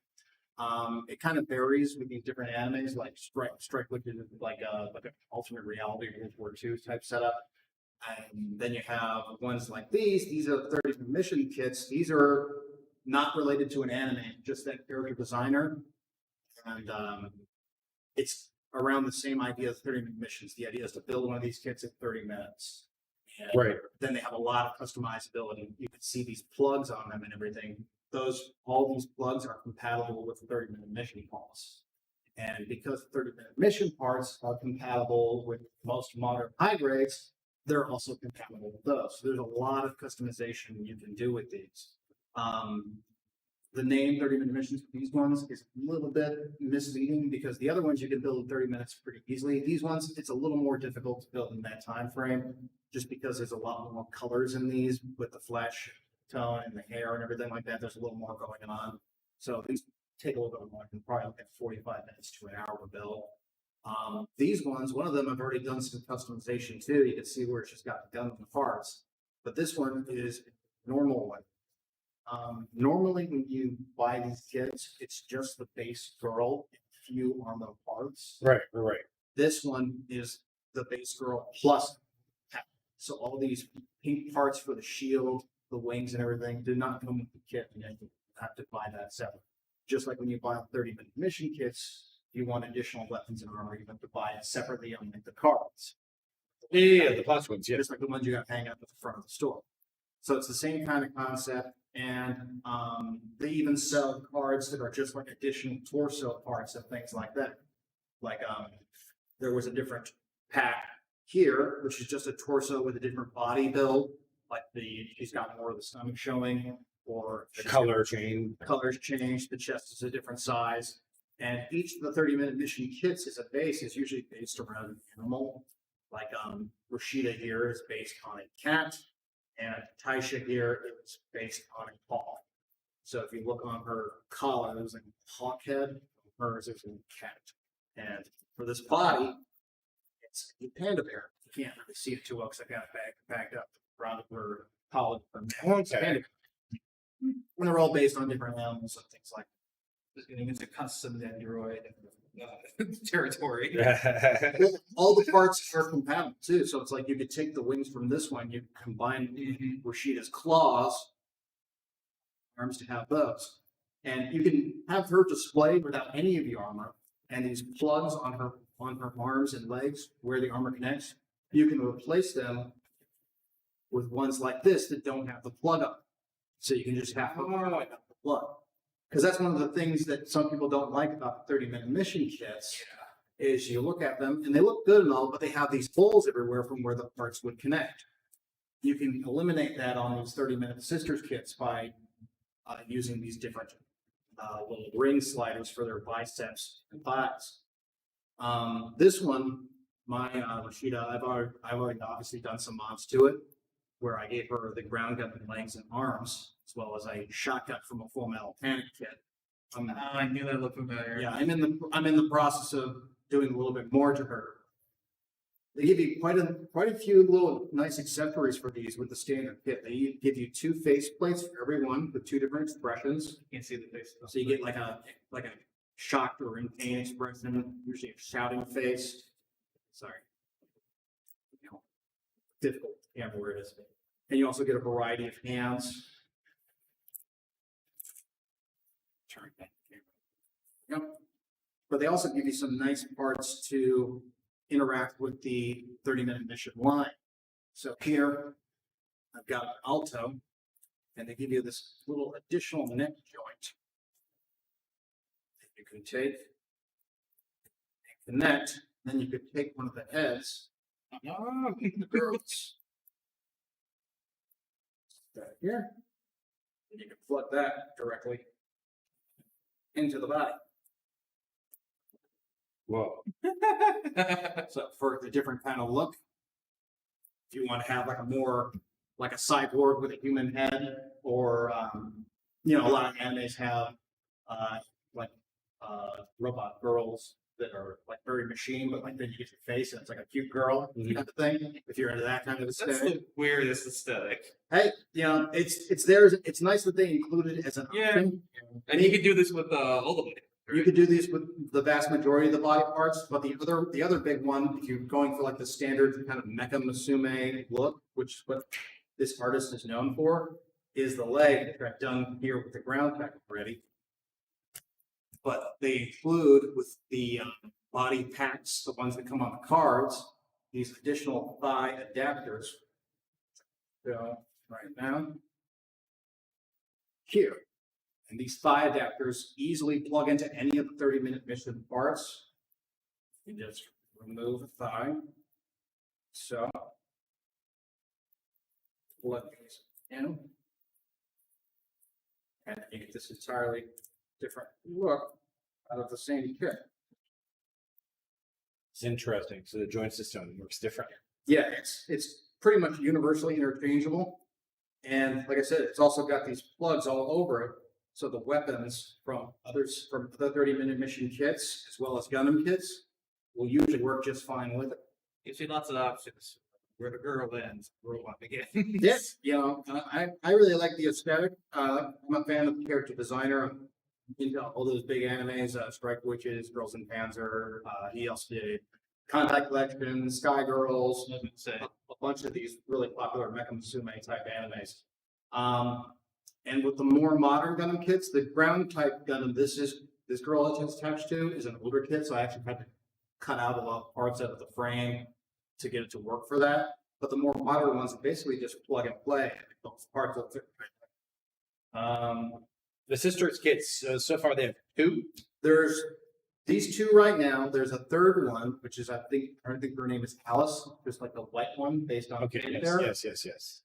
It kind of varies with these different animes, like Strike which is like an alternate reality World War II type setup. And then you have ones like these. These are 30 mission kits. These are not related to an anime, just that character designer. And it's around the same idea as 30-minute missions. The idea is to build one of these kits in 30 minutes. And Right. then they have a lot of customizability. You can see these plugs on them and everything. All these plugs are compatible with 30-minute mission parts. And because 30-minute mission parts are compatible with most modern high grades, they're also compatible with those. So there's a lot of customization you can do with these. The name 30-minute missions for these ones is a little bit misleading because the other ones you can build in 30 minutes pretty easily. These ones, it's a little more difficult to build in that time frame just because there's a lot more colors in these with the flesh tone and the hair and everything like that. There's a little more going on. So these take a little bit more, probably like 45 minutes to an hour to build. These ones, one of them I've already done some customization too. You can see where it's just got done in the parts. But this one is a normal one. Normally when you buy these kits, it's just the base girl and a few armor parts. Right. This one is the base girl plus. So all these pink parts for the shield, the wings and everything do not come with the kit. And you have to buy that separate. Just like when you buy 30-minute mission kits, you want additional weapons and armor, you have to buy it separately on like the cards. Yeah, the plus ones, yeah. Just like the ones you got hanging up at the front of the store. So it's the same kind of concept. And they even sell cards that are just like additional torso parts and things like that. Like there was a different pack here, which is just a torso with a different body build. Like she's got more of the stomach showing. or The color change. the colors change, the chest is a different size. And each of the 30-minute mission kits as a base is usually based around an animal. Like Rashida here is based on a cat, and Taisha here is based on a paw. So if you look on her collar, there's like a hawk head. Hers is a cat. And for this body, it's a panda bear. You can't really see it too well because I got it backed up around her collar. Okay. When they're all based on different animals and things like Just getting into custom Android territory. that. Well, all the parts are compatible too. So it's like you could take the wings from this one, you combine Rashida's claws, arms to have those. And you can have her displayed without any of the armor. And these plugs on her arms and legs where the armor connects, you can replace them with ones like this that don't have the plug up. So you can just have the plug. Because that's one of the things that some people don't like about the 30-minute mission kits is you look at them and they look good and all, but they have these holes everywhere from where the parts would connect. You can eliminate that on these 30-minute sisters kits by using these different little ring sliders for their biceps and thighs. This one, my Rashida, I've already obviously done some mods to it, where I gave her the ground gun and legs and arms, as well as a shotgun from a Full Metal Panic kit. I knew that looked familiar. Yeah, I'm in the process of doing a little bit more to her. They give you quite a few little nice accessories for these with the standard kit. They give you 2 face plates for every one with 2 different expressions. You can't see the face. So you get like a shocked or in pain expression, usually a shouting face. Sorry. You know, difficult camera where it is. And you also get a variety of hands. Turn back the camera. Yep. But they also give you some nice parts to interact with the 30-minute mission line. So here, I've got an Alto, and they give you this little additional neck joint that you can take, connect, then you could take one of the heads, the girls, that here, and you can plug that directly into the body. Whoa. So for the different kind of look, if you want to have like a more like a cyborg with a human head, or a lot of animes have robot girls that are like very machine, but like then you get your face and it's like a cute girl kind of thing. If you're into that kind of That's aesthetic, the weirdest aesthetic. hey, it's theirs. It's nice that they include it as an option. And you can do this with all of it. You could do these with the vast majority of the body parts, but the other big one, if you're going for like the standard kind of mecha musume look, which is what this artist is known for, is the leg, which I've done here with the ground pack already. But they include with the body packs, the ones that come on the cards, these additional thigh adapters. So right now, here. And these thigh adapters easily plug into any of the 30-minute mission parts. You just remove the thigh. So, plug these in. And you get this entirely different look out of the same kit. It's interesting. So the joint system works different. Yeah, it's pretty much universally interchangeable. And like I said, it's also got these plugs all over it. So the weapons from the 30-minute mission kits, as well as Gundam kits, will usually work just fine with it. Gives you lots of options. Where the girl ends, robot begins. Yes, I really like the aesthetic. I'm a fan of the character designer. I'm into all those big animes, Strike Witches, Girls in Panzer. He also did Contact Collection, Sky Girls, a bunch of these really popular Mecha Musume type animes. And with the more modern Gundam kits, the ground type Gundam, this girl it's attached to is an older kit, so I actually had to cut out a lot of parts out of the frame to get it to work for that. But the more modern ones basically just plug and play. Those parts will fit. The sisters kits, so far they have 2. There's these 2 right now. There's a third one, which is I think her name is Alice, just like the white one based on Okay, there. yes.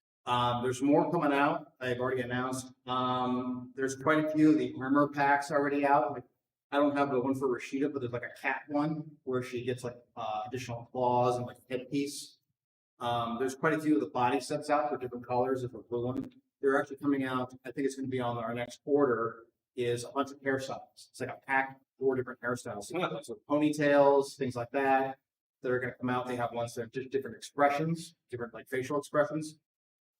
There's more coming out. I've already announced. There's quite a few of the armor packs already out. Like, I don't have the one for Rashida, but there's like a cat one where she gets like additional claws and like headpiece. There's quite a few of the body sets out for different colors of the blue one. They're actually coming out. I think it's going to be on our next order. Is a bunch of hairstyles. It's like a pack, 4 different hairstyles. So ponytails, things like that. That are going to come out. They have ones that are just different expressions, different like facial expressions.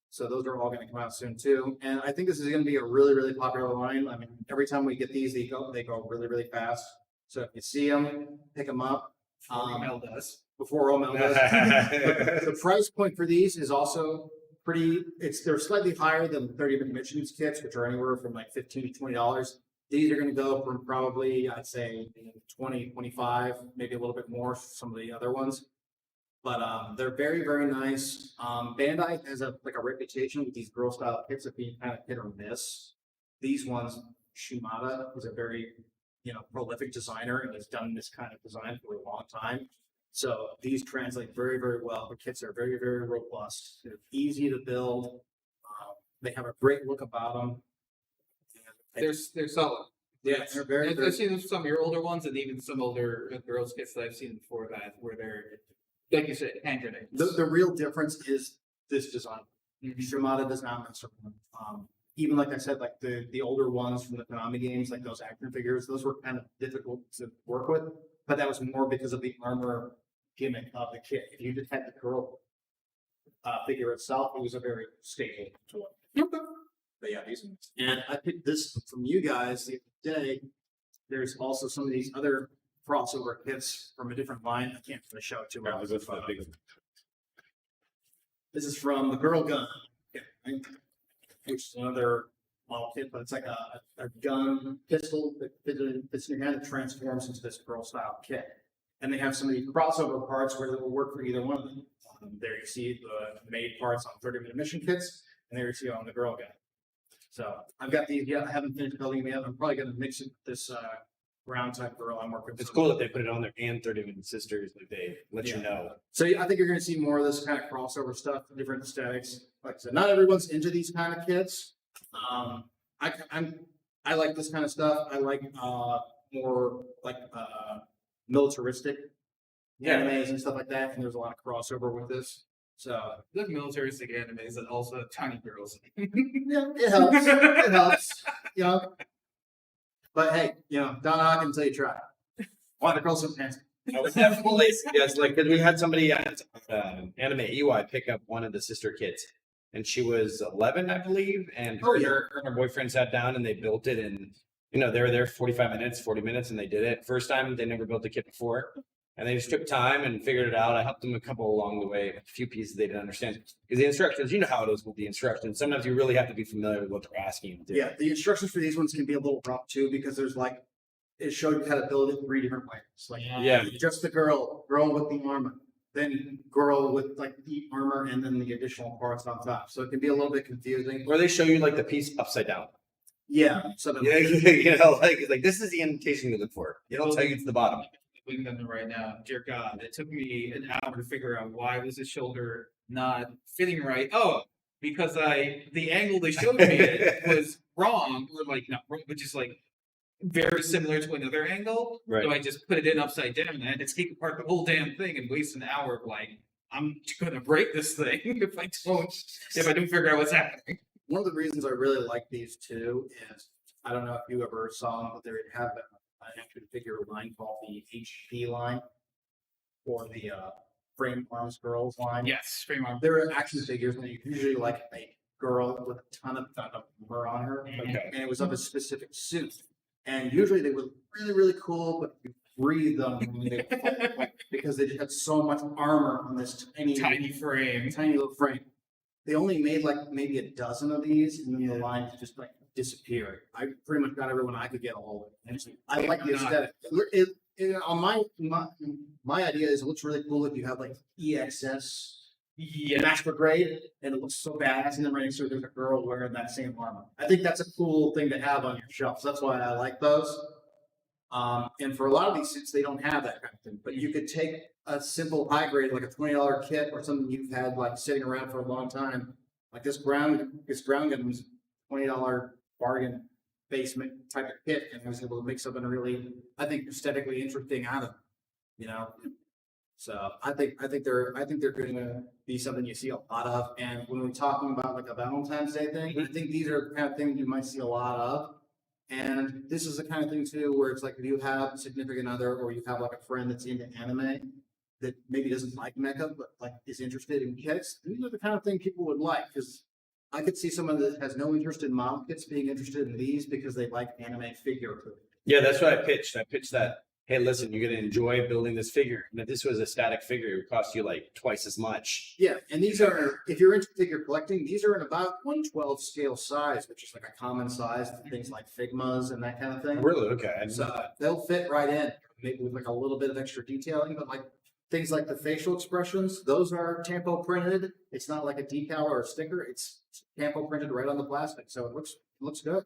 So those are all going to come out soon too. And I think this is going to be a really, really popular line. I mean, every time we get these, they go really, really fast. So if you see them, pick them up. Romel does. Before Romel does. The price point for these is also pretty. They're slightly higher than 30 dimensions kits, which are anywhere from like $15 to $20. These are going to go from probably, I'd say, 20, 25, maybe a little bit more. Some of the other ones. But they're very, very nice. Bandai has a reputation with these girl style kits of being kind of hit or miss. These ones, Shimada is a very prolific designer and has done this kind of design for a long time. So these translate very, very well. The kits are very, very robust. They're easy to build. They have a great look about them. They're solid. Yeah, they're very. I've seen some of your older ones and even some older girls kits that I've seen before that where they're, like you said, hand grenades. The real difference is this design. Shimada does not mess around. Even like I said, like the older ones from the Konami games, like those action figures, those were kind of difficult to work with. But that was more because of the armor gimmick of the kit. If you just had the girl figure itself, it was a very stable toy. But yeah, these ones. And I picked this from you guys the other day. There's also some of these other crossover kits from a different line. I can't really show it too well. This is from the Girl Gun, which is another model kit, but it's like a gun pistol that fits in your hand that transforms into this girl style kit. And they have some of these crossover parts where it will work for either one of them. There you see the made parts on 30-minute mission kits, and there you see it on the Girl Gun. So I've got these. Yeah, I haven't finished building them yet. I'm probably going to mix it with this round type girl I'm working with. It's cool that they put it on there and 30-minute sisters. Like they let you know. So I think you're going to see more of this kind of crossover stuff, different aesthetics. Like I said, not everyone's into these kind of kits. I like this kind of stuff. I like more like militaristic animes and stuff like that. And there's a lot of crossover with this. So the militaristic animes that also have tiny girls. yeah, it helps. It helps. But hey, don't knock until you try. Want to girls some pants? Definitely, yes. Like, cause we had somebody at Anime EY pick up one of the sister kits, and she was 11, I believe, and her and her boyfriend sat down and they built it, and they were there 40 minutes, and they did it. First time, they never built a kit before. And they just took time and figured it out. I helped them a couple along the way, a few pieces they didn't understand. Because the instructions, you know how it is with the instructions. Sometimes you really have to be familiar with what they're asking you to do. Yeah, the instructions for these ones can be a little rough too, because there's it showed you how to build it 3 different ways. Like just the girl with the armor, then girl with like the armor, and then the additional parts on top. So it can be a little bit confusing. Or they show you like the piece upside down. Yeah. So like this is the indentation you look for. They don't tell you it's the bottom. Them right now. Dear God, it took me an hour to figure out why was his shoulder not fitting right. Oh, because the angle they showed me it was wrong, or like not wrong, but just like very similar to another angle. Right. So I just put it in upside down and I had to take apart the whole damn thing and waste an hour of I'm gonna break this thing if I don't figure out what's happening. One of the reasons I really like these two is I don't know if you ever saw them, but they have an action figure line called the HP line, or the Frame Arms Girls line. Yes, Frame Arms. They're action figures, and you usually like a girl with a ton of armor on her, and it was of a specific suit. And usually they were really, really cool, but you breathe them when they fall, because they just had so much armor on this tiny little frame. They only made like maybe a dozen of these, and then the line just disappeared. I pretty much got everyone I could get a hold of. And I like the aesthetic. On my idea is it looks really cool if you have like EXS master grade, and it looks so badass, and then right next to it there's a girl wearing that same armor. I think that's a cool thing to have on your shelf. So that's why I like those. And for a lot of these suits, they don't have that kind of thing. But you could take a simple high grade, like a $20 kit or something you've had like sitting around for a long time, Like this ground Gundam was $20 bargain basement type of kit, and I was able to make something really, I think, aesthetically interesting out of it, you know. So I think they're going to be something you see a lot of. And when we're talking about like a Valentine's Day thing, I think these are the kind of things you might see a lot of. And this is the kind of thing too, where it's like if you have a significant other or you have like a friend that's into anime that maybe doesn't like mecha but like is interested in kits, these are the kind of thing people would like, because I could see someone that has no interest in mom kits being interested in these because they like anime figure. Yeah, that's what I pitched. I pitched that, hey, listen, you're going to enjoy building this figure. And if this was a static figure, it would cost you like twice as much. Yeah, and these are, if you're into figure collecting, these are in about 1/12 scale size, which is like a common size for things like Figmas and that kind of thing. Really? Okay. I didn't know So that. they'll fit right in, maybe with like a little bit of extra detailing, but like things like the facial expressions, those are tampo printed. It's not like a decal or a sticker. It's tampo printed right on the plastic, so it looks good.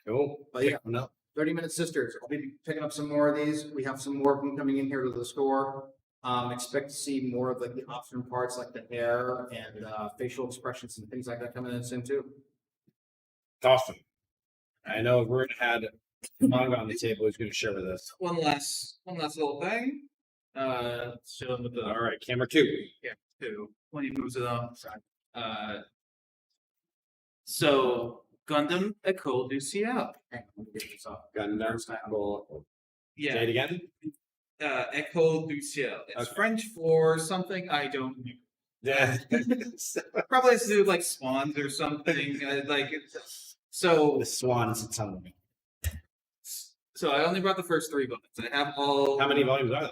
Cool. But yeah, No. 30-minute sisters. I'll be picking up some more of these. We have some more of them coming in here to the store. Expect to see more of like the option parts, like the hair and facial expressions and things like that coming in soon too. Awesome. I know Vern had manga on the table he's going to share with us. One last little thing. Show them with the All right, camera 2. two when he moves it on. So Gundam École du Ciel. Hang on, let me get this off. Gundam Breaker. Yeah. Say it again. École du Ciel. It's Okay. French for something I don't know. Yeah. Probably has to do with like swans or something. So The swans and something. so I only brought the first 3 books. I have all How many volumes are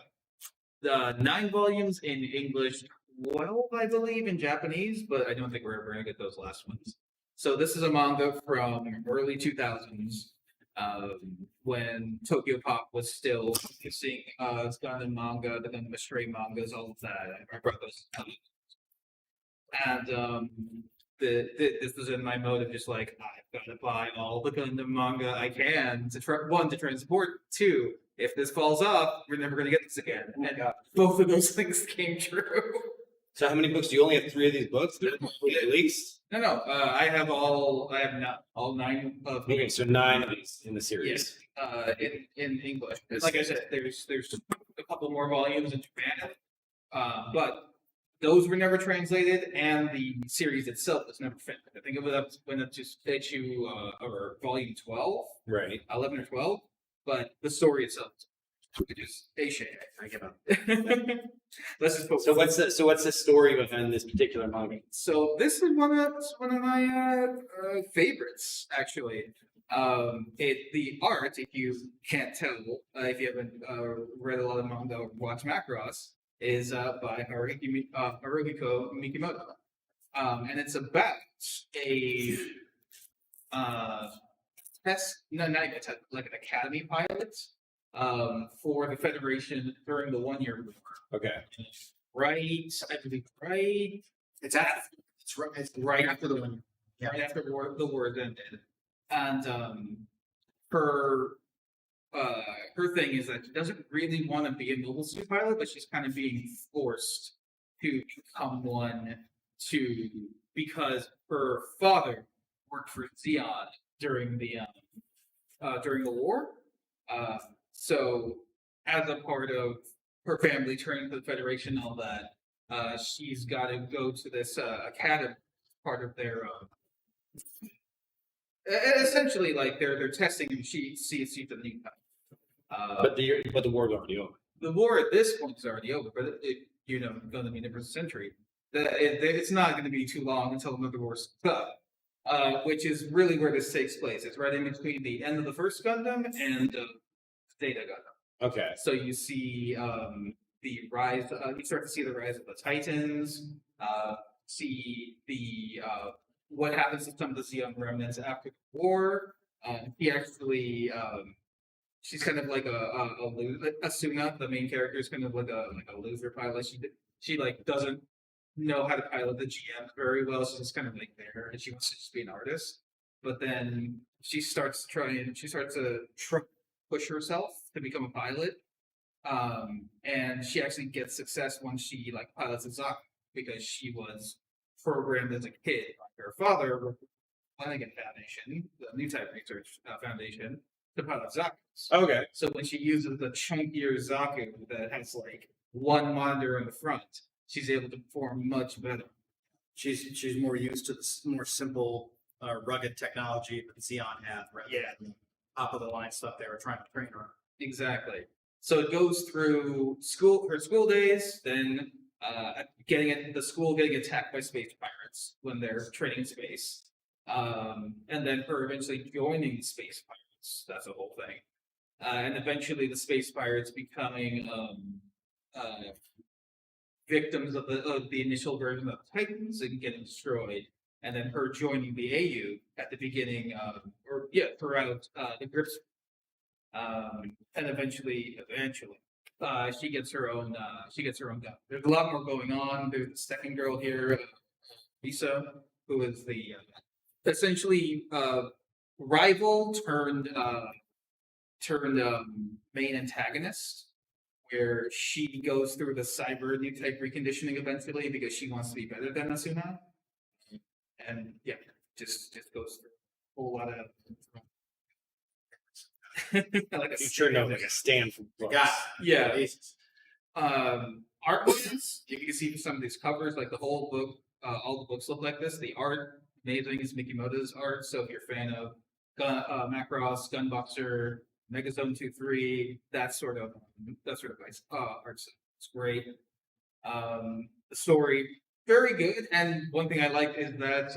there? 9 volumes in English, 12 I believe in Japanese, but I don't think we're ever gonna get those last ones. So this is a manga from early 2000s, when Tokyo Pop was still producing Gundam manga, the Gundam Stray mangas, all of that. I brought those. And this was in my mode of just like, I've got to buy all the Gundam manga I can to to transport. 2, if this falls off, we're never going to get this again. And both of those things came true. So how many books? Do you only have 3 of these books? At least? No. I have not all 9 of Okay, so 9 of these in the series. in English. Like I said, there's a couple more volumes in Japan, but those were never translated, and the series itself was never finished. I think it went up to issue or volume 12, Right. 11 or 12, but the story itself is a shame. I give up. Let's just focus. So what's the story behind this particular manga? So this is one of my favorites, actually. The art, if you can't tell, if you haven't read a lot of manga or watched Macross, is by Haruhiko Mikimoto, and it's about a like an academy pilot for the Federation during the 1-year war. Okay. I believe, right? It's right after the one. Yeah. Right after the war ended, and her thing is that she doesn't really want to be a mobile suit pilot, but she's kind of being forced to become one because her father worked for Xeon during the war. So as a part of her family turning to the Federation and all that, she's got to go to this academy, part of their essentially like they're testing and she sees the new But the war's already over. the war at this point is already over, but going to be in the first century. It's not going to be too long until another war starts up, which is really where this takes place. It's right in between the end of the first Gundam and Data Gundam. Okay. So you see the rise. You start to see the rise of the Titans. See the what happens to some of the Xeon remnants after the war. He actually. She's kind of like a Asuna, the main character, is kind of like a loser pilot. She like doesn't know how to pilot the GM very well. She's just kind of like there, and she wants to just be an artist. But then she starts to push herself to become a pilot, and she actually gets success once she like pilots a Zaku, because she was programmed as a kid by her father with the Flanagan Foundation, the New Type Research Foundation, to pilot Zaku's. Okay. So when she uses the chunkier Zaku that has like one monitor in the front, she's able to perform much better. She's more used to the more simple, rugged technology that Xeon had, rather than the top of the line stuff they were trying to train her on. Exactly. So it goes through her school days, then getting attacked by space pirates when they're trading space, and then her eventually joining the space pirates. That's the whole thing, and eventually the space pirates becoming victims of the initial version of Titans and getting destroyed, and then her joining the AU at the beginning, throughout the Grips. And eventually, she gets her own gun. There's a lot more going on. There's the second girl here, Lisa, who is the essentially rival turned main antagonist, where she goes through the cyber new type reconditioning eventually because she wants to be better than Asuna, and yeah, just goes through a whole lot of. Like you sure know, like a stand for books. Yeah. Art wise, you can see some of these covers, like the whole book, all the books look like this. The art, amazing, is Mikimoto's art. So if you're a fan of Macross, Gunboxer, Megazone 2-3, that sort of art, it's great. The story, very good, and one thing I like is that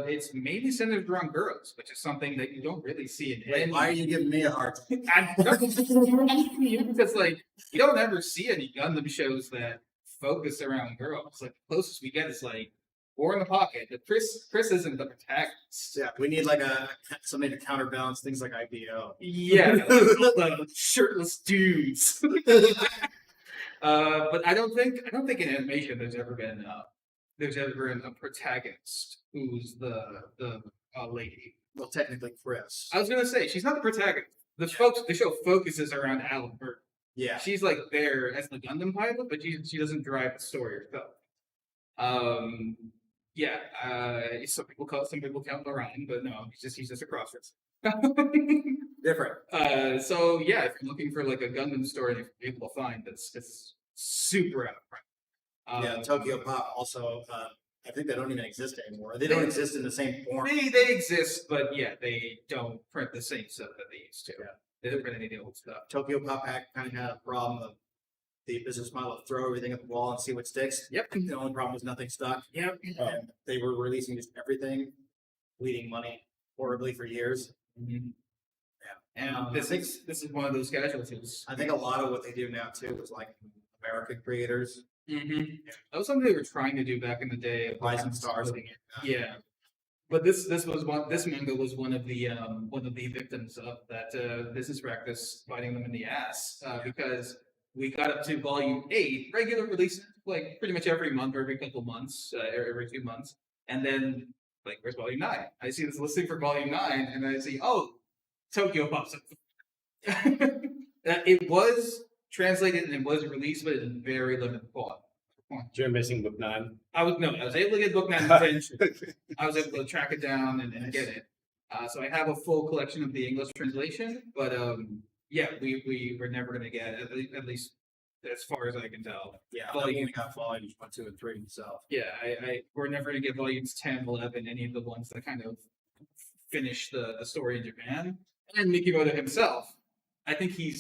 it's mainly centered around girls, which is something that you don't really see in any. Why are you giving me a hard time? Because like you don't ever see any Gundam shows that focus around girls. Like the closest we get is like War in the Pocket. But Chris isn't the protagonist. Yeah, we need like something to counterbalance things like IBO. Yeah, the shirtless dudes. But I don't think in animation there's ever been a protagonist who's the lady. Well, technically, Chris. I was gonna say she's not the protagonist. The show focuses around Alan Burke. Yeah, She's like there as the Gundam pilot, but she doesn't drive the story herself. Some people count Orion, but no, he's just a crossroads. different. So yeah, if you're looking for like a Gundam story that you're able to find, it's super out of print. Yeah, Tokyo Pop also. I think they don't even exist anymore. They don't exist in the same form. They exist, but yeah, they don't print the same stuff that they used to. Yeah. They don't print any of the old stuff. Tokyo Pop kind of had a problem of the business model of throw everything at the wall and see what sticks. Yep. The only problem was nothing stuck. Yep. And they were releasing just everything, bleeding money horribly for years. Mm-hmm. Yeah. And this is one of those casualties. I think a lot of what they do now too is like American creators. Mm-hmm. Yeah. That was something they were trying to do back in the day. Rising Stars. Yeah. But this manga was one of the victims of that business practice, biting them in the ass, because we got up to volume 8, regular release, like pretty much every month or every couple months, every 2 months, and then like where's volume 9? I see this listing for volume 9, and I see Tokyo pops up. It was translated and it was released, but in very limited form. You're missing book 9. I was able to get book 9 eventually. I was able to track it down and get it. So I have a full collection of the English translation, but we were never going to get at least as far as I can tell. Yeah, I only got volumes 1, 2, and 3 myself. Yeah, we're never going to get volumes 10, 11, any of the ones that kind of finish the story in Japan. And Mikimoto himself, I think he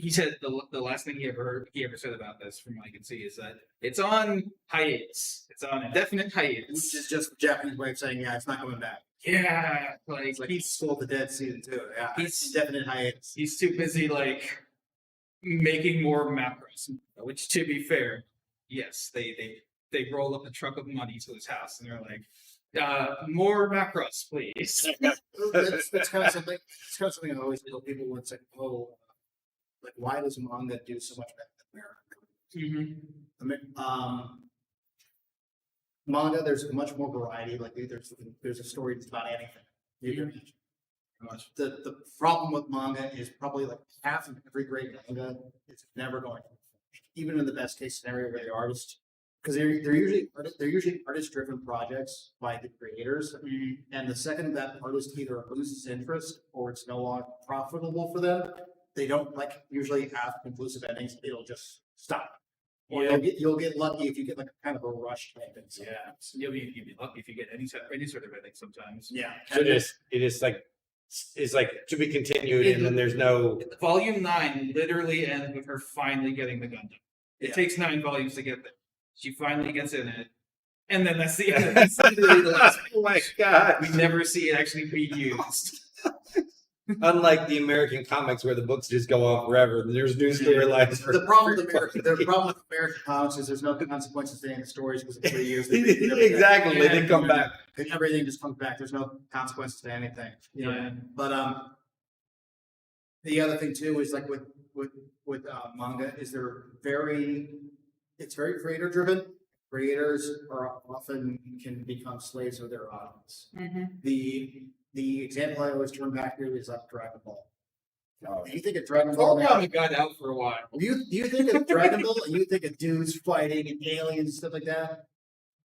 said the last thing he ever said about this, from what I can see, is that it's on hiatus. It's on indefinite hiatus. Which is just the Japanese way of saying, yeah, it's not coming back. Yeah, It's like he's Soul of the Dead season 2. Yeah, He's- it's definite hiatus. he's too busy like making more macros. Which, to be fair, yes, they roll up a truck of money to his house and they're like, more macros, please. That's kind of something. It's kind of something I always tell people when it's like, like why does manga do so much better than America? Mm-hmm. I mean, manga, there's much more variety. Like there's a story that's about anything. You can imagine. The problem with manga is probably like half of every great manga is never going to finish. Even in the best case scenario where the artist because they're usually artist driven projects by the creators, and the second that artist either loses interest or it's no longer profitable for them, they don't usually have conclusive endings. It'll just stop. Or you'll get lucky if you get kind of a rush type thing. So. Yeah, you'll be lucky if you get any sort of ending sometimes. Yeah. So it is to be continued, and then there's no. Volume 9 literally ends with her finally getting the Gundam. It takes 9 volumes to get there. She finally gets in it, and then that's the end. That's literally the last. Oh my god! We never see it actually be used. Unlike the American comics, where the books just go on forever, there's new storylines. The problem with American comics is there's no consequences to any of the stories because in 3 years Exactly, they didn't come back. Everything just comes back. There's no consequences to anything. You know? But the other thing too is with manga is it's very creator driven. Creators are often can become slaves of their audience. The example I always turn back to is Dragon Ball. You think of Dragon Ball? It got out for a while. You think of Dragon Ball and you think of dudes fighting and aliens and stuff like that.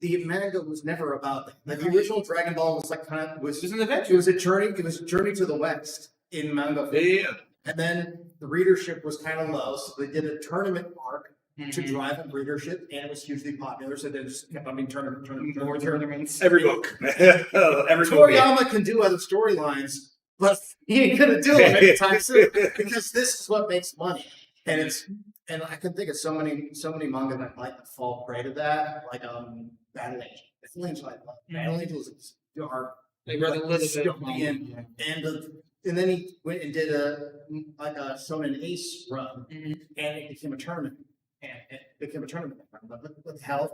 The manga was never about that. The original Dragon Ball was was an adventure. It was a journey. It was a journey to the West in manga. Yeah. And then the readership was kind of low, so they did a tournament arc to drive up readership, and it was hugely popular. So they just kept on being more tournaments. Every book. Every Toriyama can do other storylines, but he ain't gonna do it anytime soon because this is what makes money. And I can think of so many manga that might fall prey to that, like Battle Angel. Battle Angels are They read a little bit. And then he went and did a Shonen Ace run, and it became a tournament. What the hell?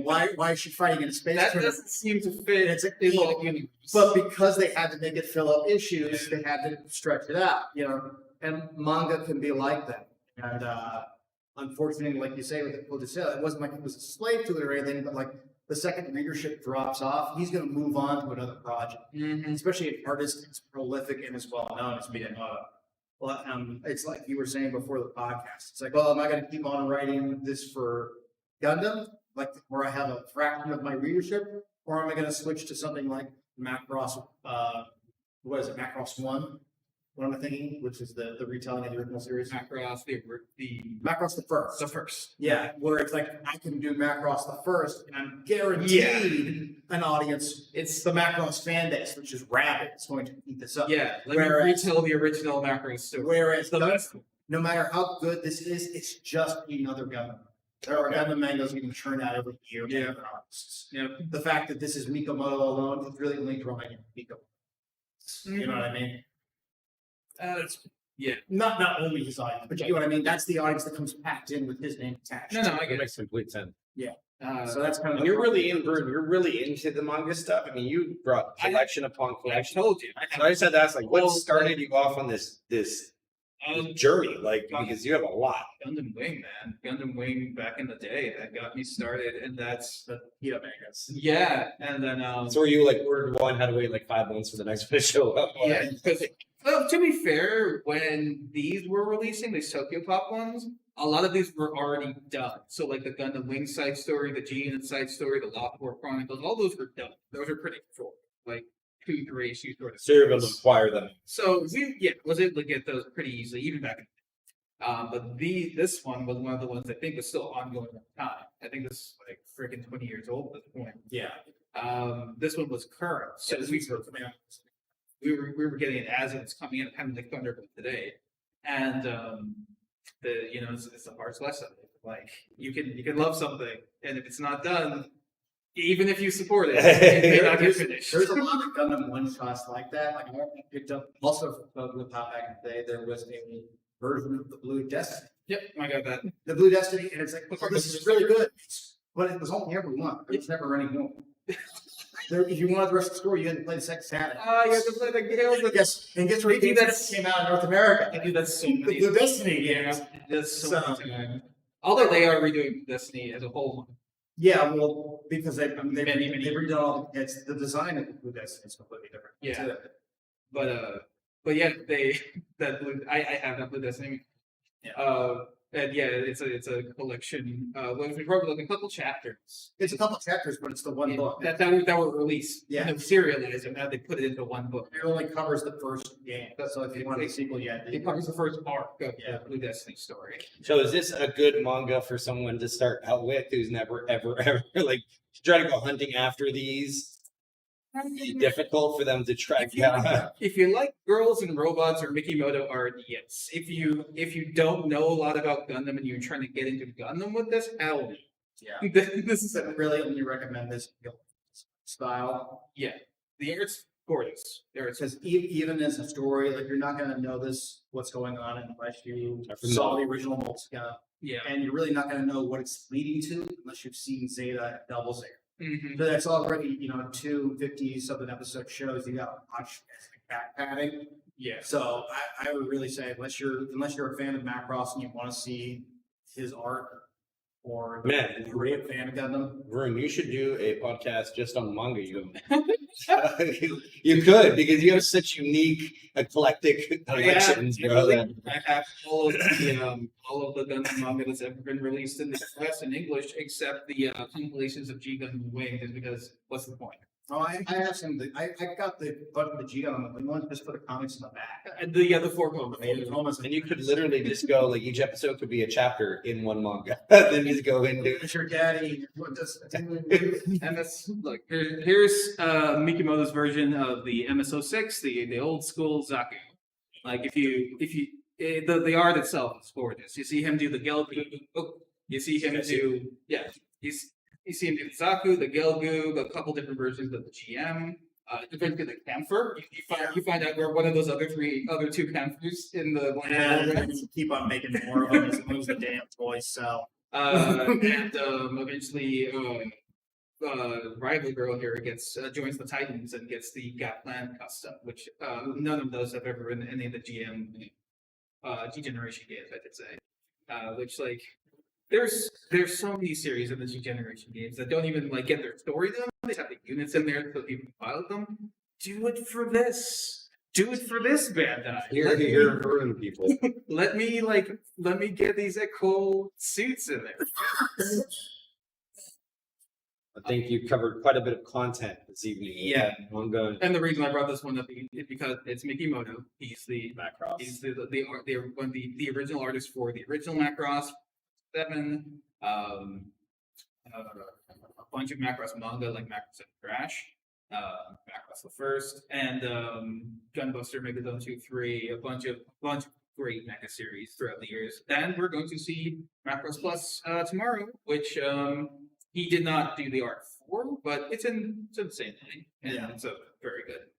Why is she fighting in a space That tournament? doesn't seem to fit. It's a universe. But because they had to make it fill up issues, they had to stretch it out, And manga can be like that. And unfortunately, like you say with the sale, it wasn't like he was a slave to it or anything, but the second readership drops off, he's going to move on to another project. Especially if an artist is prolific and is well known as Miyamoto. Well, it's like you were saying before the podcast. It's like, well, am I going to keep on writing this for Gundam, where I have a fraction of my readership, or am I going to switch to something like Macross? What is it? Macross 1? What am I thinking? Which is the retelling of the original series? Macross the Macross the first. The first. Yeah, where it's like I can do Macross the first, and I'm guaranteed an audience. It's the Macross fan base, which is rabid. It's going to eat this up. Yeah, let me retell the original Macross story. Whereas no matter how good this is, it's just another Gundam. There are Gundam mangas getting churned out every year by other artists. Yeah. The fact that this is Mikomoto alone is really only drawing Mikomoto. You know what I mean? Not only his audience, but you know what I mean. That's the audience that comes packed in with his name attached. No, I get That it. makes complete sense. Yeah. So that's kind of. And you're really into the manga stuff. I mean, you brought collection upon I collection. told you. So I just had to ask, what started you off on this journey? Because you have a lot. Gundam Wing, man. Gundam Wing back in the day that got me started, and that's the mangas. Yeah, and then So were you ordered one, had to wait 5 months for the next one to show up? Yeah, because to be fair, when these were releasing, these Tokyo Pop ones, a lot of these were already done. So the Gundam Wing side story, the G and side story, the Lock War Chronicles, all those were done. Those are pretty short, 2-3 issues sort of. So you're able to acquire them. So was able to get those pretty easily, even back in the day. But this one was one of the ones I think was still ongoing at the time. I think this is freaking 20 years old at the point. Yeah. This one was current. So we were getting it as it was coming in, kind of like Thunderbolt today. And it's a harsh lesson. You can love something, and if it's not done, even if you support it, it may not get finished. There's a lot of Gundam one-shots like that. I picked up also with Pop back in the day. There was a version of the Blue Destiny. Yep, I got that. The Blue Destiny, and it's this is really good, but it was only ever one. There was never any more. If you wanted the rest of the story, you had to play the second Saturday. You had to play the Gales. And guess what? That came out in North America. I do that so many. The Blue Destiny games. That's so many times. Although they are redoing Destiny as a whole. Yeah, well, because they've redone all the design of the Blue Destiny is completely different. Yeah, but yeah, I have that Blue Destiny. And yeah, it's a collection. We wrote like a couple chapters. It's a couple chapters, but it's the one book. That were released. Yeah. And serialized, and now they put it into one book. It only covers the first game. So if you want the sequel, It covers the first arc of the Blue Destiny story. So is this a good manga for someone to start out with who's never, ever, ever like try to go hunting after these? Be difficult for them to track down. If you like girls and robots or Mikimoto art, yes. If you don't know a lot about Gundam and you're trying to get into Gundam with this, hell no. Yeah. This is But really only recommend this style. yeah. The art's gorgeous. Because even as a story, like you're not gonna know what's going on unless you saw the original Moleskine. Yeah. And you're really not gonna know what it's leading to unless you've seen Zeta and Double Zeta. Mm-hmm. So that's already, 250 something episode shows. You got to watch back padding. Yeah. So I would really say unless you're a fan of Macross and you want to see his art, or Man, you're a fan of Gundam, Varun, you should do a podcast just on manga. You could, because you have such unique, eclectic collections, bro. I have all of the Gundam manga that's ever been released in the US in English, except the compilations of G Gundam Wing, just because what's the point? Oh, I have some. I got the G on the one just for the comics in the back. The 4 comics. And you could literally just go, like, each episode could be a chapter in one manga. Then just go into It's your daddy. And that's look. Here's Mikimoto's version of the MS-06, the old school Zaku. Like the art itself is gorgeous. You see him do the Gelgu. You see him do You see him do the Zaku, the Gelgu, a couple different versions of the GM. Eventually the Camphor. You find out where one of those other two Camphors in the And you keep on making more of them as long as the damn toys sell. and eventually rival girl here joins the Titans and gets the Gunpla custom, which none of those have ever been in any of the GM G generation games, I could say. Which like there's so many series in the G generation games that don't even like get their story done. They just have the units in there so people can pilot them. Do it for this. Do it for this Bandai. here, Varun people. Let me get these cool suits in there. I think you covered quite a bit of content this evening. Yeah. Manga. And the reason I brought this one up is because it's Mikimoto. He's the Macross. He's the original artist for the original Macross 7. A bunch of Macross manga like Macross and Crash, Macross the First, and Gunbuster Megadon 2, 3. A bunch of great mecha series throughout the years. And we're going to see Macross Plus tomorrow, which he did not do the art for, but it's in the same thing, and it's very good.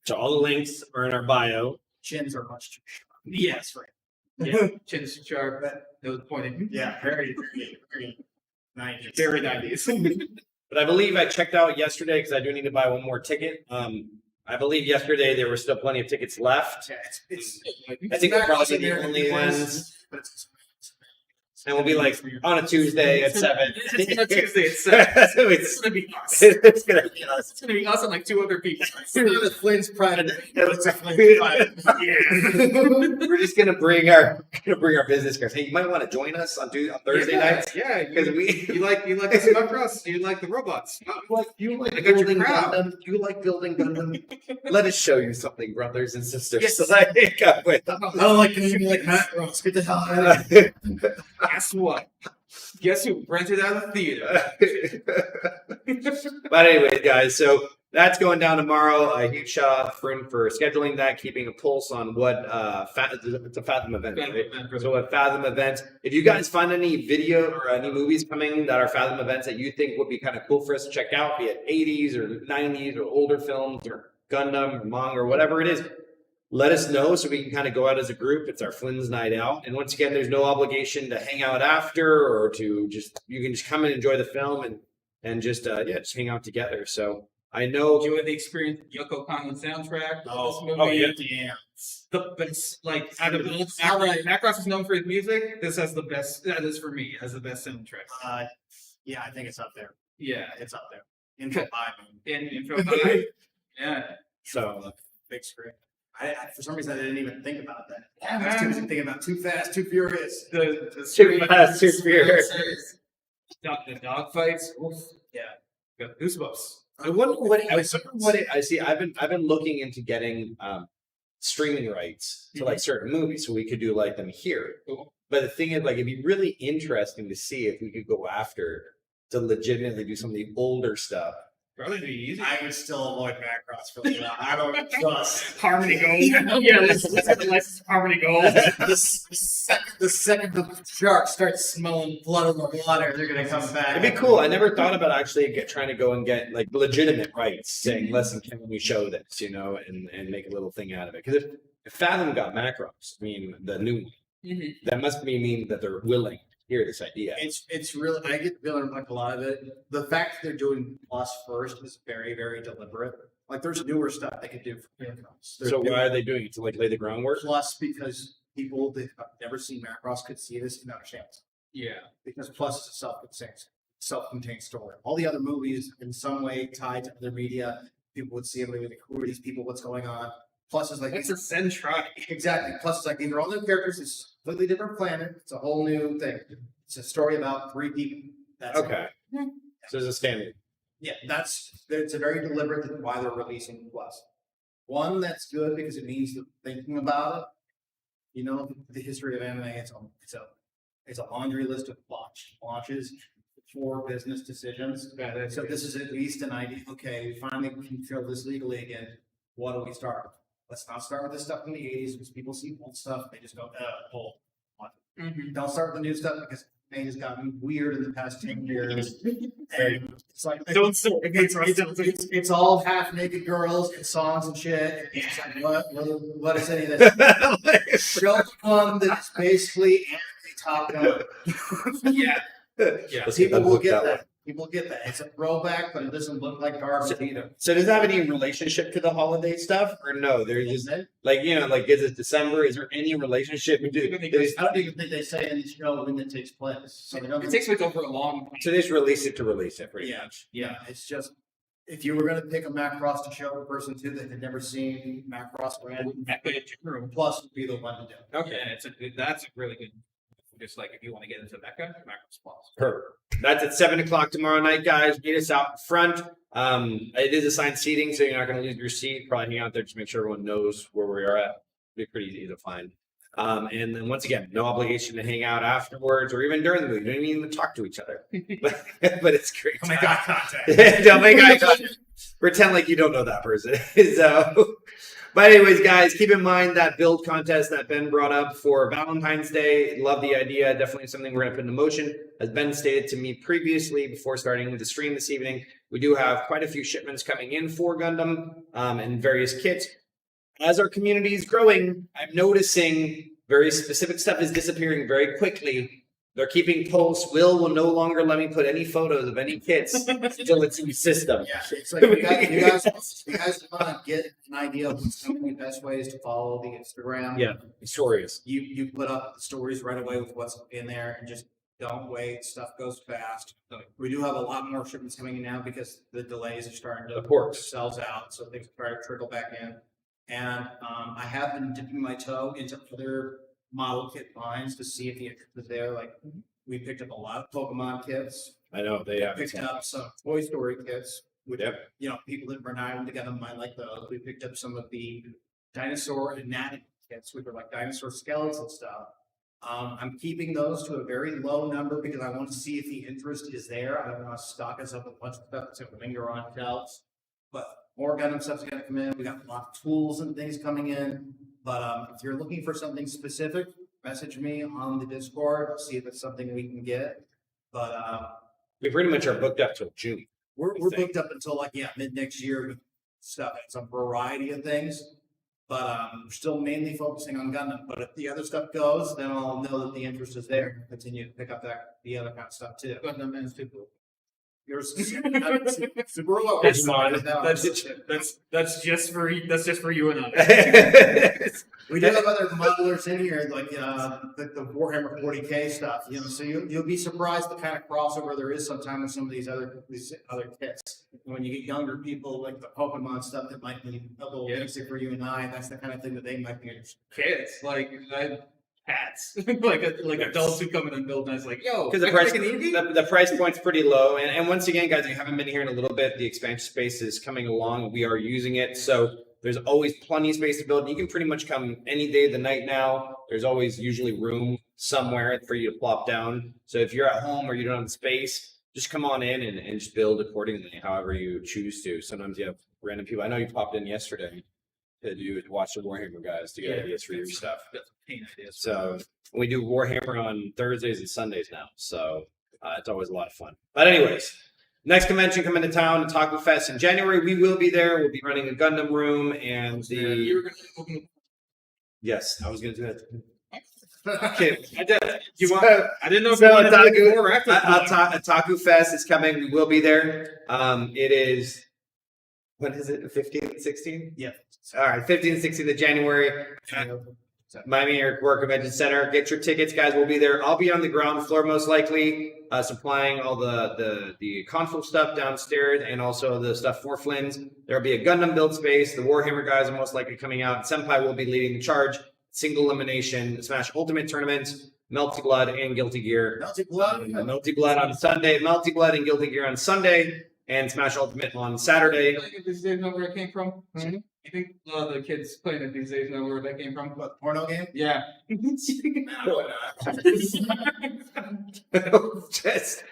So all the links are in our bio. Chins are much too sharp. Yes, right. Yeah, chin's sharp. No pointing. Yeah, very 90s. Very 90s. But I believe I checked out yesterday because I do need to buy one more ticket. I believe yesterday there were still plenty of tickets left. Yeah, it's I think we're probably the only ones. But it's And we'll be like on a Tuesday at 7. It's on a Tuesday at 7. It's gonna be us. It's gonna be us. It's gonna be us and like 2 other people. It's not a Flynn's private. It's a Flynn's private. We're just gonna bring our business cards. Hey, you might want to join us on Thursday nights. Yeah, Because you like the Macross, you like the robots. You like I got your building crowd. Gundam. You like building Gundam. Let us show you something, brothers and sisters. Yes. Like, I don't like anything like Macross. Get the hell out of here. Guess what? Guess who rented out a theater? But anyways, guys, so that's going down tomorrow. A huge shout out to Flynn for scheduling that, keeping a pulse on what it's a Fathom event. Right? So a Fathom event. If you guys find any video or any movies coming that are Fathom events that you think would be kind of cool for us to check out, be it 80s or 90s or older films or Gundam or manga or whatever it is, let us know so we can kind of go out as a group. It's our Flynn's night out. And once again, there's no obligation to hang out after or to you can just come and enjoy the film and just hang out together. So I know Enjoy the experience of Yoko Kanno soundtrack. The best, like out of outright, Macross is known for his music. This has the best. That is for me as the best soundtrack. Yeah, I think it's up there. Yeah, It's up there. Info 5. in Info 5. Yeah. so. Big screen. For some reason, I didn't even think about that. I was too busy thinking about Too Fast, Too Furious. The Too Fast, Too Furious. The dog fights. Oof. Yeah. Got goosebumps. I wonder what it. I see. I've been looking into getting streaming rights to like certain movies, so we could do like them here. But the thing is, like, it'd be really interesting to see if we could go after to legitimately do some of the older stuff. Probably be easy. I would still avoid Macross for a while. I don't trust. Harmony Gold. Yeah, let's have the license of Harmony Gold. The second the shark starts smelling blood in the water, they're gonna come back. It'd be cool. I never thought about actually trying to go and get like legitimate rights, saying, "Listen, can we show this?" You know, and make a little thing out of it. Because if Fathom got Macross, I mean, the new one, that must mean that they're willing to hear this idea. It's really, I get the feeling like a lot of it. The fact that they're doing Plus first is very, very deliberate. Like there's newer stuff they could do for Macross. So why are they doing it to like lay the groundwork? Plus because people that have never seen Macross could see this and understand it. Yeah. Because Plus is a self-contained story. All the other movies, in some way tied to other media, people would see them. They would think, who are these people? What's going on? Plus is like It's a centrality. exactly. Plus is like these are all new characters. It's a completely different planet. It's a whole new thing. It's a story about 3 people. That's it. Okay. So there's a standard. Yeah, it's a very deliberate why they're releasing Plus. One that's good because it means that thinking about it. You know, the history of anime. It's a laundry list of launches for business decisions. So this is at least an idea. Okay, we finally can feel this legally again. What do we start with? Let's not start with this stuff from the 80s because people see old stuff. They just go, old. Don't start with the new stuff because anime has gotten weird in the past 10 years. And it's like, it's all half naked girls and songs and shit. And it's like, what is any of this? Show one that's basically anime top down. Yeah. Yeah. People will get that. People get that. It's a throwback, but it doesn't look like garbage either. So does that have any relationship to the holiday stuff, or no? They're just like, you know, like, is it December? Is there any relationship? I don't even think they say in the show when it takes place. So they don't. It takes place over a long time. So they just release it to release it, pretty much. Yeah. It's just if you were going to pick a Macross to show a person too that had never seen Macross brand, Plus would be the one to do. Okay. Yeah, that's a really good. Just like if you want to get into Mecca, Macross Plus. Perfect. That's at 7:00 tomorrow night, guys. Meet us out front. It is assigned seating, so you're not going to lose your seat. Probably hang out there, just make sure everyone knows where we are at. Be pretty easy to find. And then once again, no obligation to hang out afterwards or even during the movie. You don't even talk to each other. but it's great. Don't make eye contact. Don't make eye contact. Pretend like you don't know that person. So, but anyways, guys, keep in mind that build contest that Ben brought up for Valentine's Day. Love the idea. Definitely something we're going to put into motion. As Ben stated to me previously before starting the stream this evening, we do have quite a few shipments coming in for Gundam and various kits. As our community is growing, I'm noticing very specific stuff is disappearing very quickly. They're keeping posts. Will no longer let me put any photos of any kits until it's in the system. Yeah, it's like you guys want to get an idea of what's some of the best ways to follow the Instagram. Yeah, stories. You put up the stories right away with what's in there and just don't wait. Stuff goes fast. We do have a lot more shipments coming in now because the delays are starting to Of course. sells out, so things are starting to trickle back in. And I have been dipping my toe into other model kit lines to see if the interest is there. Like we picked up a lot of Pokemon kits. I know they have. Picked up some Toy Story kits, which Yep. you know people that run item together might like those. We picked up some of the dinosaur anatomy kits, which are like dinosaur skeletal stuff. I'm keeping those to a very low number because I want to see if the interest is there. I don't want to stock us up with a bunch of stuff that's going to linger on shelves. But more Gundam stuff's going to come in. We got a lot of tools and things coming in. But if you're looking for something specific, message me on the Discord. See if it's something we can get. But We pretty much are booked up till June. we're booked up until like mid next year with stuff. It's a variety of things. But we're still mainly focusing on Gundam. But if the other stuff goes, then I'll know that the interest is there. Continue to pick up the other kind of stuff too. Gundam and Stupid. Yours is Subaru. That's mine. That's just for you and I. We do have other modelers in here, like the Warhammer 40K stuff. So you'll be surprised the kind of crossover there is sometimes with some of these other kits. When you get younger people, like the Pokemon stuff, that might be a little basic for you and I. That's the kind of thing that they might be interested. Kids, hats, like adults who come in and build nice, yo. Because the price point's pretty low, and once again, guys, you haven't been here in a little bit. The expansion space is coming along. We are using it, so there's always plenty of space to build. You can pretty much come any day of the night now. There's always usually room somewhere for you to plop down. So if you're at home or you don't have the space, just come on in and just build accordingly, however you choose to. Sometimes you have random people. I know you popped in yesterday to watch the Warhammer guys to get ideas for your stuff. So we do Warhammer on Thursdays and Sundays now. So it's always a lot of fun. But anyways, next convention coming to town, Otaku Fest in January. We will be there. We'll be running a Gundam room and the. Yes, I was going to do that. Okay, I did. I didn't know if you wanted to do more after. Otaku Fest is coming. We will be there. It is. When is it? 15th, 16th? Yeah. All right, 15th and 16th of January. Miami Airport Convention Center. Get your tickets, guys. We'll be there. I'll be on the ground floor most likely, supplying all the console stuff downstairs and also the stuff for Flynn's. There'll be a Gundam build space. The Warhammer guys are most likely coming out. Senpai will be leading the charge. Single elimination, Smash Ultimate tournaments, Melty Blood and Guilty Gear. Melty Blood on Sunday. Melty Blood and Guilty Gear on Sunday, and Smash Ultimate on Saturday. These days know where it came from? Mm-hmm. You think a lot of the kids playing it these days know where that came from? What, porno game? Yeah. Just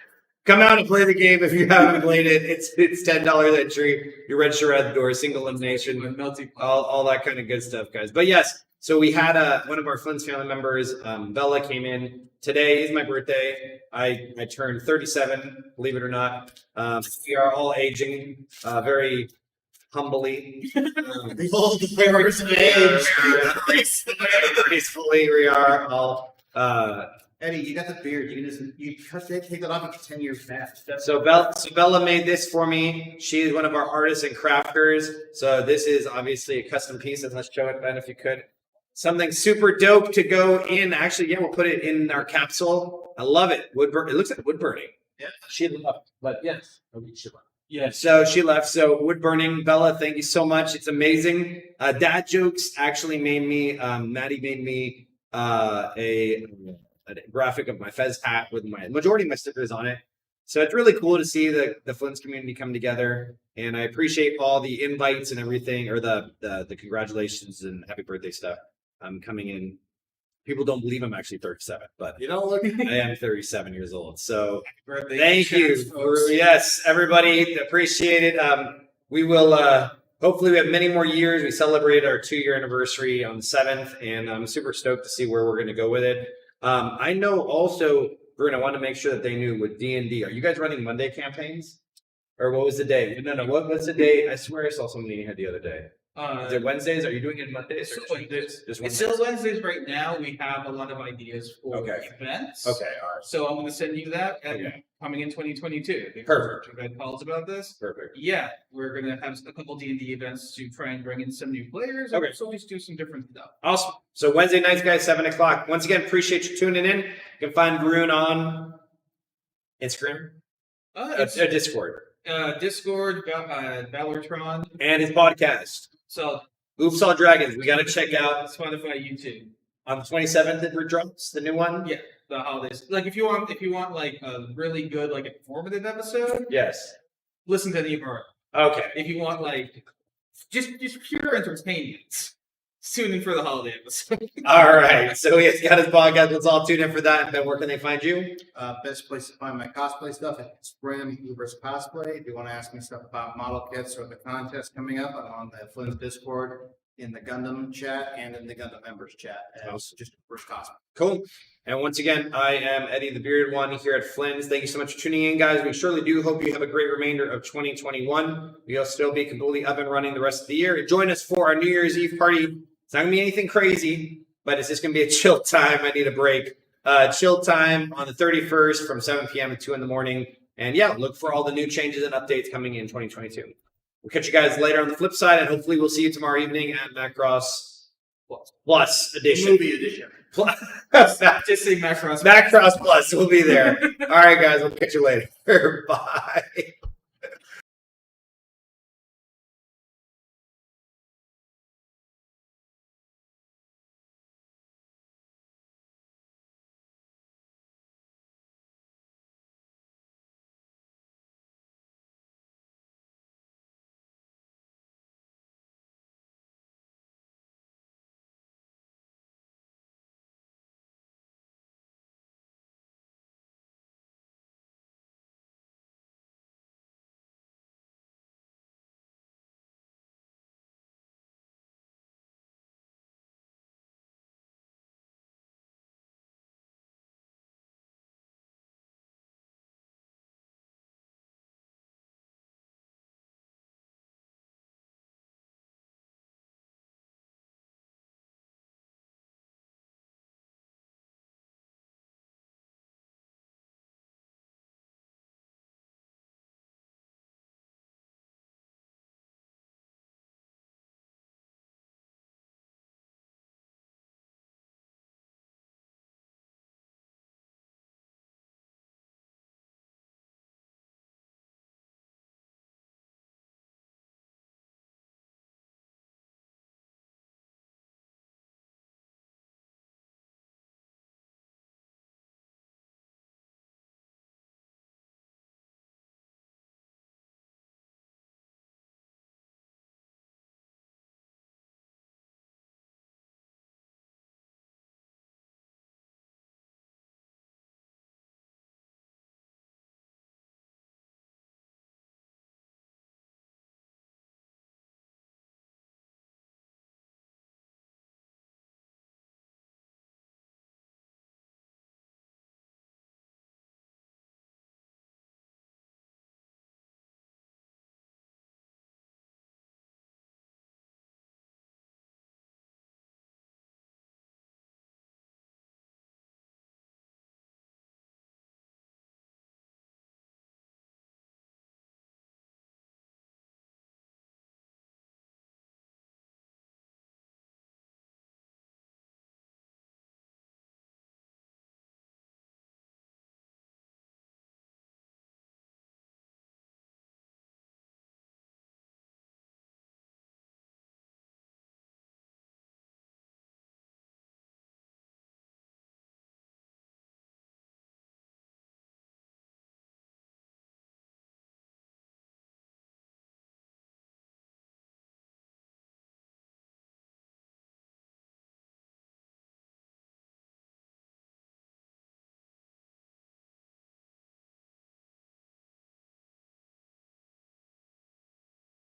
come out and play the game if you haven't played it. It's $10 entry. You register at the door, single elimination, all that kind of good stuff, guys. But yes, so we had one of our Flynn's family members, Bella, came in. Today is my birthday. I turned 37, believe it or not. We are all aging very humbly. The old bearers of age. Gracefully, we are all. Eddie, you got the beard. You take that off. It's 10 years fast. So Bella made this for me. She is one of our artists and crafters. So this is obviously a custom piece. And let's show it, Ben, if you could. Something super dope to go in. Actually, yeah, we'll put it in our capsule. I love it. It looks like wood burning. Yeah. She left, but yes. She left. Yeah, so she left. So wood burning, Bella, thank you so much. It's amazing. Dad jokes actually made me. Maddie made me a graphic of my Fez hat with my majority of my stickers on it. So it's really cool to see the Flynn's community come together, and I appreciate all the invites and everything, or the congratulations and happy birthday stuff coming in. People don't believe I'm actually 37, but you don't look. I am 37 years old. So Birthday thank you. Yes, everybody, appreciate it. We will hopefully we have many more years. We celebrated our 2-year anniversary on the 7th, and I'm super stoked to see where we're going to go with it. I know also, Bruno, I want to make sure that they knew with D&D. Are you guys running Monday campaigns? Or what was the day? No. What's the day? I swear I saw something you had the other day. Is it Wednesdays? Are you doing it Mondays? Or just Wednesdays? It's still Wednesdays right now. We have a lot of ideas for events. Okay, all right. So I'm going to send you that coming in 2022. Perfect. We've had calls about this. Perfect. Yeah, we're going to have a couple D&D events to try and bring in some new players. Okay. So always do some different stuff. Awesome. So Wednesday nights, guys, 7 o'clock. Once again, appreciate you tuning in. You can find Varun on Instagram. Discord. Discord, Valortron. And his podcast. So Oops All Dragons. We got to check out Spotify, YouTube. on the 27th. It drops the new one. Yeah, the holidays. Like if you want like a really good like informative episode, Yes. listen to any of our. Okay. If you want like just pure entertainment, tune in for the holiday episode. All right. So he's got his podcast. Let's all tune in for that. And then where can they find you? Best place to find my cosplay stuff at Instagram, Uber's Cosplay. If you want to ask me stuff about model kits or the contest coming up, I'm on the Flynn's Discord, in the Gundam chat, and in the Gundam members chat. Just Uber's Cosplay. Cool. And once again, I am Eddie, the Bearded One, here at Flynn's. Thank you so much for tuning in, guys. We surely do hope you have a great remainder of 2021. We'll still be completely up and running the rest of the year. Join us for our New Year's Eve party. It's not going to be anything crazy, but it's just going to be a chill time. I need a break. Chill time on the 31st from 7 p.m. to 2 in the morning. And yeah, look for all the new changes and updates coming in 2022. We'll catch you guys later on the flip side, and hopefully we'll see you tomorrow evening at Macross Plus edition. Movie edition. Just say Macross. Macross Plus. We'll be there. All right, guys. We'll catch you later. Bye.